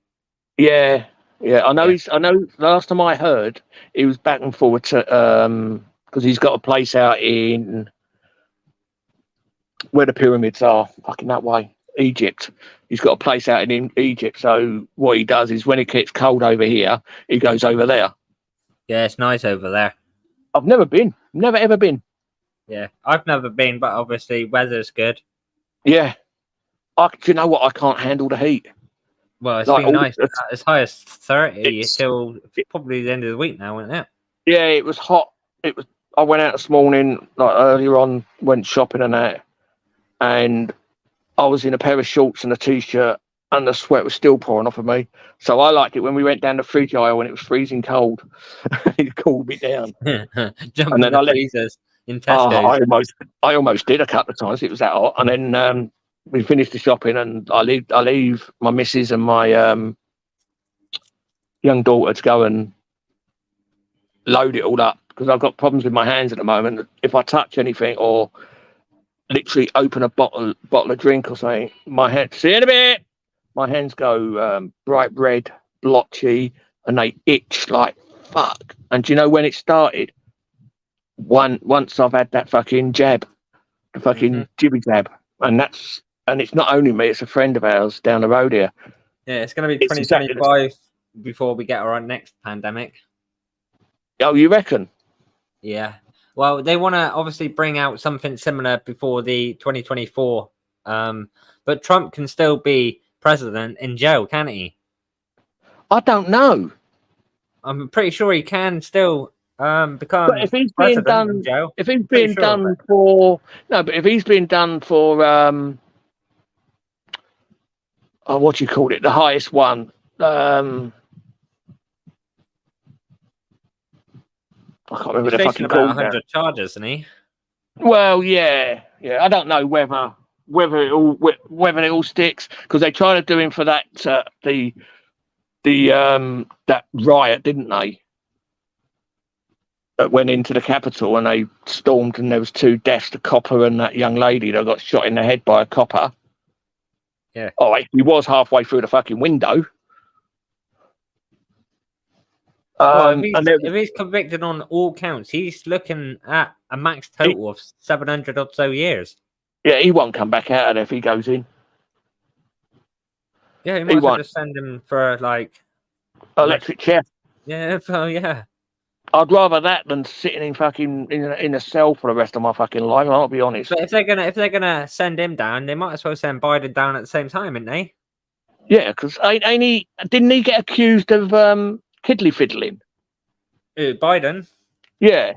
Yeah. I know Yeah. I know last time I heard he was back and forward to because he's got a place out in where the pyramids are, fucking that way, Egypt. He's got a place out in Egypt. So what he does is when it gets cold over here, he goes over there. Yeah, it's nice over there. I've never been. Never ever been. Yeah, I've never been, but obviously weather's good. Yeah. Do you know what? I can't handle the heat. Well, it's Like, been nice it's- as high as 30 It's- till probably the end of the week now, isn't it? Yeah, it was hot. I went out this morning, like earlier on, went shopping and that, and I was in a pair of shorts and a t-shirt, and the sweat was still pouring off of me. So I liked it when we went down the fridge aisle when it was freezing cold. It cooled me down. Jump And in then the I let- freezers in Oh, Tesco's. I almost did a couple of times. It was that hot, and then we finished the shopping, and I leave my missus and my young daughter to go and load it all up because I've got problems with my hands at the moment. If I touch anything or literally open a bottle of drink or something, my hands, see you in a bit, my hands go bright red, blotchy, and they itch like fuck. And do you know when it started? Once I've had that fucking jab, the fucking jibby jab, and it's not only me, it's a friend of ours down the road here. Yeah, it's going to be It's exactly 2025 before we get our next pandemic. Oh, you reckon? Yeah. Well, they want to obviously bring out something similar before the 2024. But Trump can still be president in jail, can't he? I don't know. I'm pretty sure he can still become But if he's being president done, in jail. if he's Pretty being sure of done it. for no, but if he's being done for what do you call it? The highest one. I can't remember He's the facing fucking about call now. 100 charges, isn't he? Well, yeah. I don't know whether it all sticks because they tried to do him for that that riot, didn't they? That went into the Capitol and they stormed and there was 2 deaths, the copper and that young lady that got shot in the head by a copper. Yeah. Oh, he was halfway through the fucking window. Well, And if he's convicted on all counts, he's looking at a max total of 700 or so years. yeah, he won't come back out of there if he goes in. Yeah, he might as well won't. just send him for like Electric chair. yeah, well, yeah. I'd rather that than sitting in fucking in a cell for the rest of my fucking life. I'll be honest. But if they're gonna send him down, they might as well send Biden down at the same time, didn't they? Yeah, because didn't he get accused of kiddly fiddling? Biden? Yeah,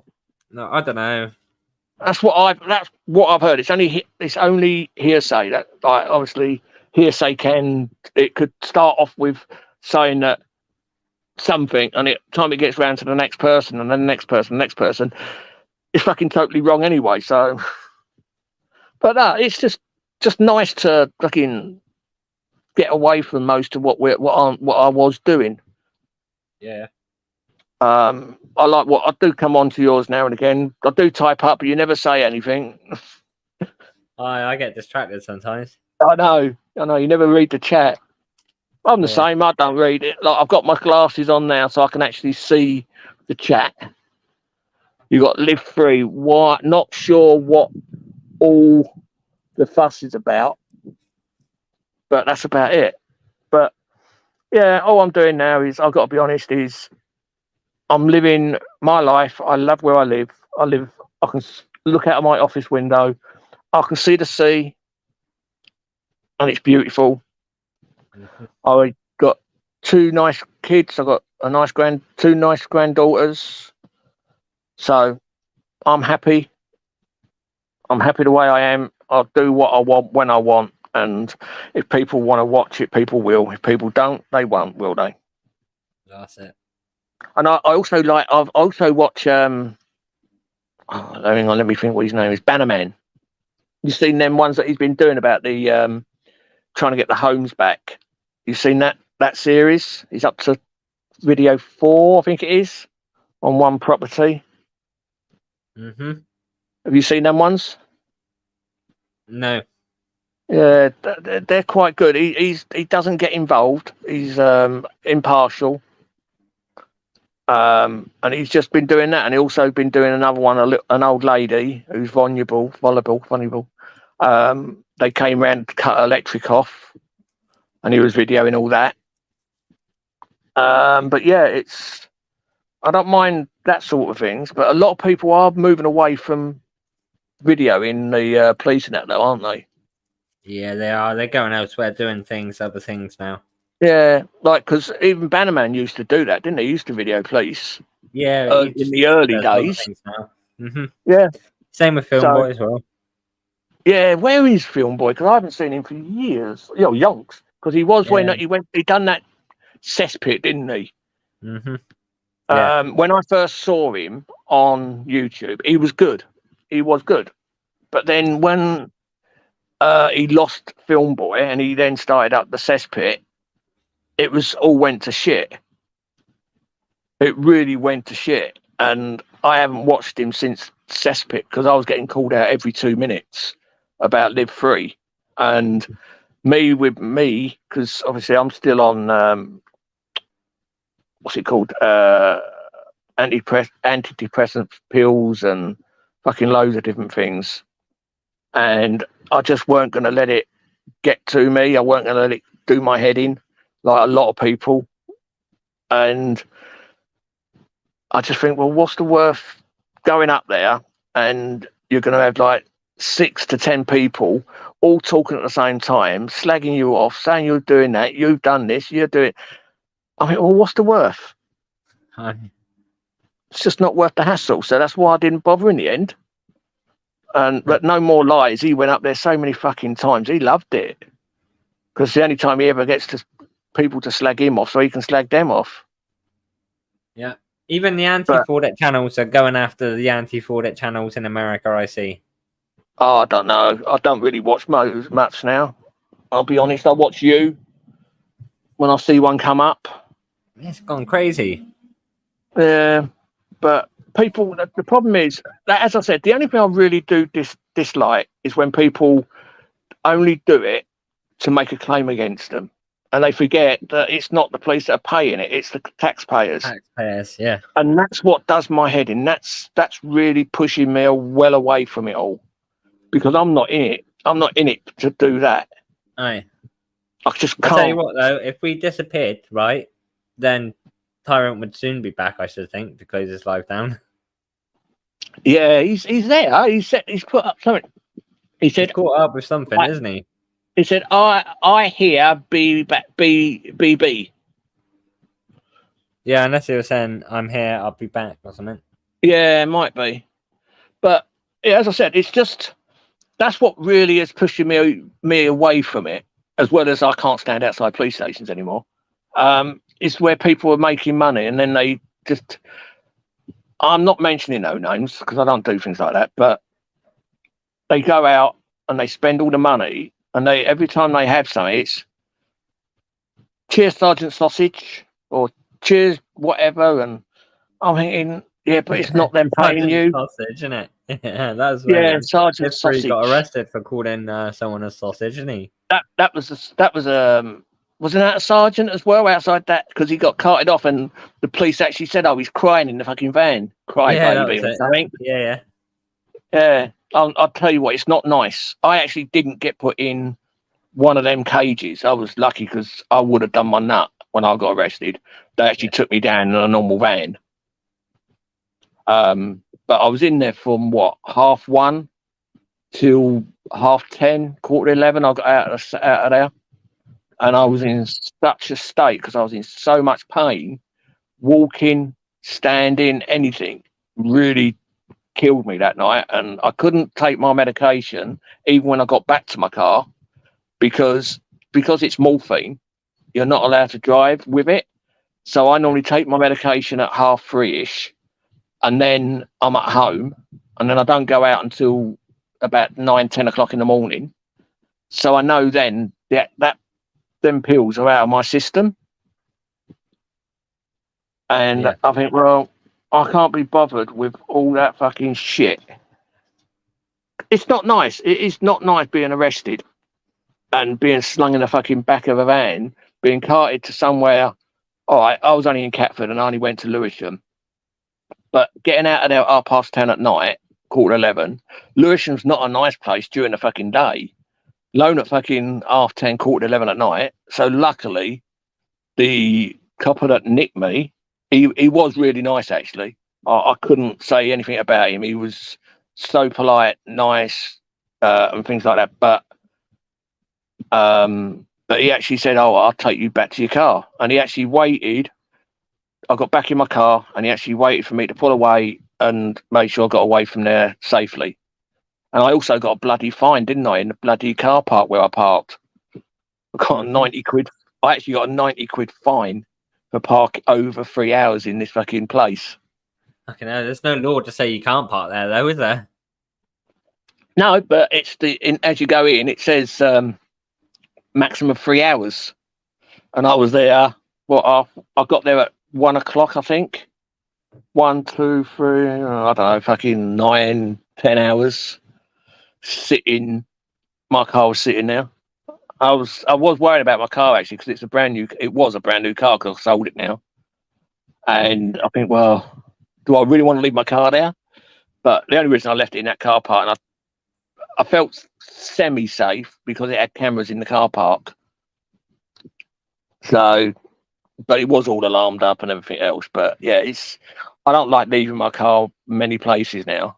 No, I don't know. that's what I've heard. It's only hearsay. That like obviously hearsay could start off with saying that something, and time it gets round to the next person, and then the next person, it's fucking totally wrong anyway. So, but it's just nice to fucking get away from most of what I was doing. Yeah. I like what I do. Come on to yours now and again. I do type up, but you never say anything. I get distracted sometimes. I know. You never read the chat. I'm the same. I don't read it. Like I've got my glasses on now, so I can actually see the chat. You got live free. What? Not sure what all the fuss is about, but that's about it. But yeah, all I'm doing now is I've got to be honest. Is I'm living my life. I love where I live. I can look out of my office window. I can see the sea, and it's beautiful. Mm-hmm. I got 2 nice kids. I got two nice granddaughters. So I'm happy. I'm happy the way I am. I'll do what I want when I want, and if people want to watch it, people will. If people don't, they won't, will they? That's it. And I've also watched hang on, let me think what his name is. Bannerman. You seen them ones that he's been doing about the trying to get the homes back. You've seen that series? He's up to video 4, I think it is, on one property. Mm-hmm. Have you seen them ones? No. Yeah, they're quite good. He doesn't get involved. He's impartial. And he's just been doing that, and he also been doing another one. An old lady who's vulnerable. They came round to cut her electric off, and he was videoing all that. But yeah, I don't mind that sort of things, but a lot of people are moving away from videoing the police and that, though, aren't they? Yeah, they are. They're going elsewhere, doing other things now. Yeah, like, because even Bannerman used to do that, didn't he? He used to video police. Yeah, In the early does other days. things now. Mm-hmm. Yeah. Same with Film Boy as well. Yeah, where is Film Boy? Because I haven't seen him for years. Yonks. Because he was when he done that cesspit, didn't he? Mm-hmm. Yeah. When I first saw him on YouTube, he was good. He was good. But then when he lost Film Boy and he then started up the cesspit, it was all went to shit. It really went to shit. And I haven't watched him since cesspit because I was getting called out every 2 minutes about Live Free. And me, because obviously I'm still on what's it called, antidepressant pills and fucking loads of different things, and I just weren't going to let it get to me. I weren't going to let it do my head in like a lot of people. And I just think, well, what's the worth going up there and you're going to have like 6 to 10 people all talking at the same time, slagging you off, saying you're doing that, you've done this, you're doing. I mean, well, what's the worth? It's just not worth the hassle. So that's why I didn't bother in the end. But no more lies. He went up there so many fucking times. He loved it because the only time he ever gets to people to slag him off, so he can slag them off. Yeah. Even the anti-Fordette channels are going after the anti-Fordette channels in America, I see. Oh, I don't know. I don't really watch much now. I'll be honest. I watch you when I see one come up. It's gone crazy. Yeah, but people, the problem is that, as I said, the only thing I really do dislike is when people only do it to make a claim against them. And they forget that it's not the police that are paying it; it's the taxpayers. Taxpayers, yeah. And that's what does my head in. That's really pushing me well away from it all, because I'm not in it. I'm not in it to do that. Aye. I just can't. I'll tell you what, though, if we disappeared, right, then Tyrant would soon be back, I should think, to close his life down. Yeah, he's there. He's put up something. He said, he's caught up with something, isn't he? He said, I hear BB. Yeah, unless he was saying, I'm here, I'll be back or something. Yeah, it might be. But yeah, as I said, it's just, that's what really is pushing me away from it, as well as I can't stand outside police stations anymore. It's where people are making money and then they just, I'm not mentioning no names because I don't do things like that, but they go out and they spend all the money. And every time they have something, it's cheers, Sergeant Sausage, or cheers, whatever. And I'm thinking, yeah, but it's not them paying you. Sausage, isn't it? Yeah, that's Sergeant Sausage. Got arrested for calling someone a sausage, isn't he? Wasn't that a sergeant as well outside that? Because he got carted off, and the police actually said, "Oh, he's crying in the fucking van, baby," or something. Yeah. Yeah. I'll tell you what, it's not nice. I actually didn't get put in one of them cages. I was lucky because I would have done my nut when I got arrested. They actually took me down in a normal van. But I was in there from 1:30 till 10:30, 11:15. I got out of there, and I was in such a state because I was in so much pain. Walking, standing, anything really killed me that night, and I couldn't take my medication even when I got back to my car because it's morphine. You're not allowed to drive with it, so I normally take my medication at 3:30ish, and then I'm at home, and then I don't go out until about 9, 10 o'clock in the morning. So I know then them pills are out of my system. And Yeah. I think, well, I can't be bothered with all that fucking shit. It's not nice. It is not nice being arrested and being slung in the fucking back of a van, being carted to somewhere. All right, I was only in Catford and I only went to Lewisham. But getting out of there at 10:30 at night, 11:15, Lewisham's not a nice place during the fucking day. Loan at fucking 10:30, 11:15 at night. So luckily, the copper that nicked me, he was really nice actually. I couldn't say anything about him. He was so polite, nice, and things like that. But he actually said, "Oh, I'll take you back to your car," and he actually waited. I got back in my car, and he actually waited for me to pull away and made sure I got away from there safely. And I also got a bloody fine, didn't I, in the bloody car park where I parked? I got a 90 quid. I actually got a 90 quid fine for parking over 3 hours in this fucking place. Okay, no, there's no law to say you can't park there, though, is there? No, but it's as you go in, it says maximum 3 hours, and I was there. I got there at 1 o'clock, I think. 1, 2, 3. I don't know, fucking 9, 10 hours sitting. My car was sitting there. I was worried about my car actually because it was a brand new car because I sold it now. And I think, well, do I really want to leave my car there? But the only reason I left it in that car park, and I felt semi-safe because it had cameras in the car park. So, but it was all alarmed up and everything else. But yeah, I don't like leaving my car many places now.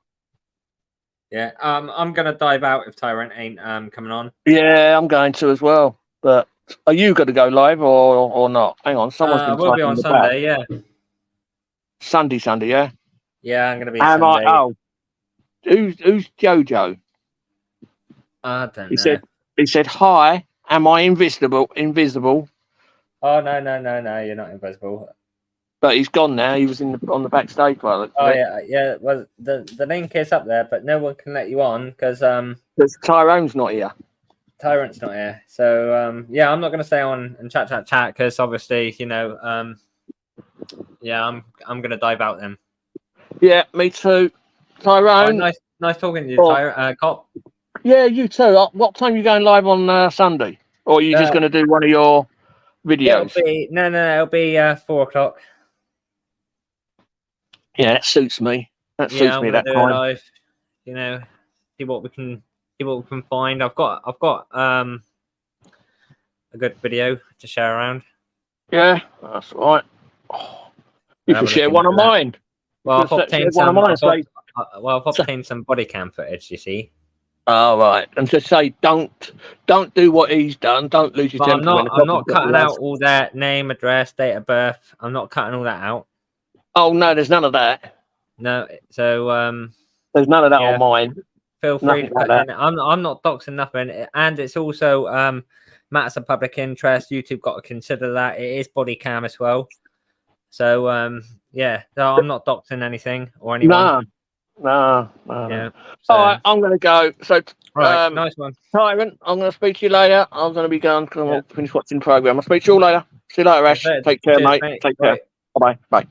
Yeah, I'm gonna dive out if Tyrant ain't coming on. Yeah, I'm going to as well. But are you going to go live or not? Hang on, someone's been We'll be on Sunday, yeah. Sunday, yeah. Yeah, I'm gonna be Sunday. Who's Jojo? I don't know. He said, "Hi, am I invisible?" Oh no, you're not invisible. But he's gone now. He was on the backstage. Oh yeah. Well, the link is up there, but no one can let you on because Tyrone's not here. Tyrant's not here. So yeah, I'm not going to stay on and chat because obviously yeah, I'm going to dive out then. Yeah, me too. Tyrone. Oh, nice talking to you, Tyrone. Cop. Yeah, you too. What time are you going live on Sunday? Or are you just going to do one of your videos? It'll be 4 o'clock. Yeah, that suits me. That suits me. That time. Live, see what we can find. I've got a good video to share around. Yeah, that's all right. You can share one of mine. Well, I've obtained some body cam footage. You see. Oh right, and to say don't do what he's done. Don't lose your temper. I'm not cutting out all their name, address, date of birth. I'm not cutting all that out. Oh no, there's none of that. No, so there's none of that on mine. Feel free to put in. I'm not doxing nothing, and it's also matters of public interest. YouTube got to consider that it is body cam as well. So yeah, so I'm not doxing anything or anyone. No. Yeah. So, all right, I'm gonna go. So right, nice one, Tyrant. I'm gonna speak to you later. I'm gonna be going because I'm finish watching the program. I'll speak to you all later. See you later, Ash. Take care, mate. Take care. Bye.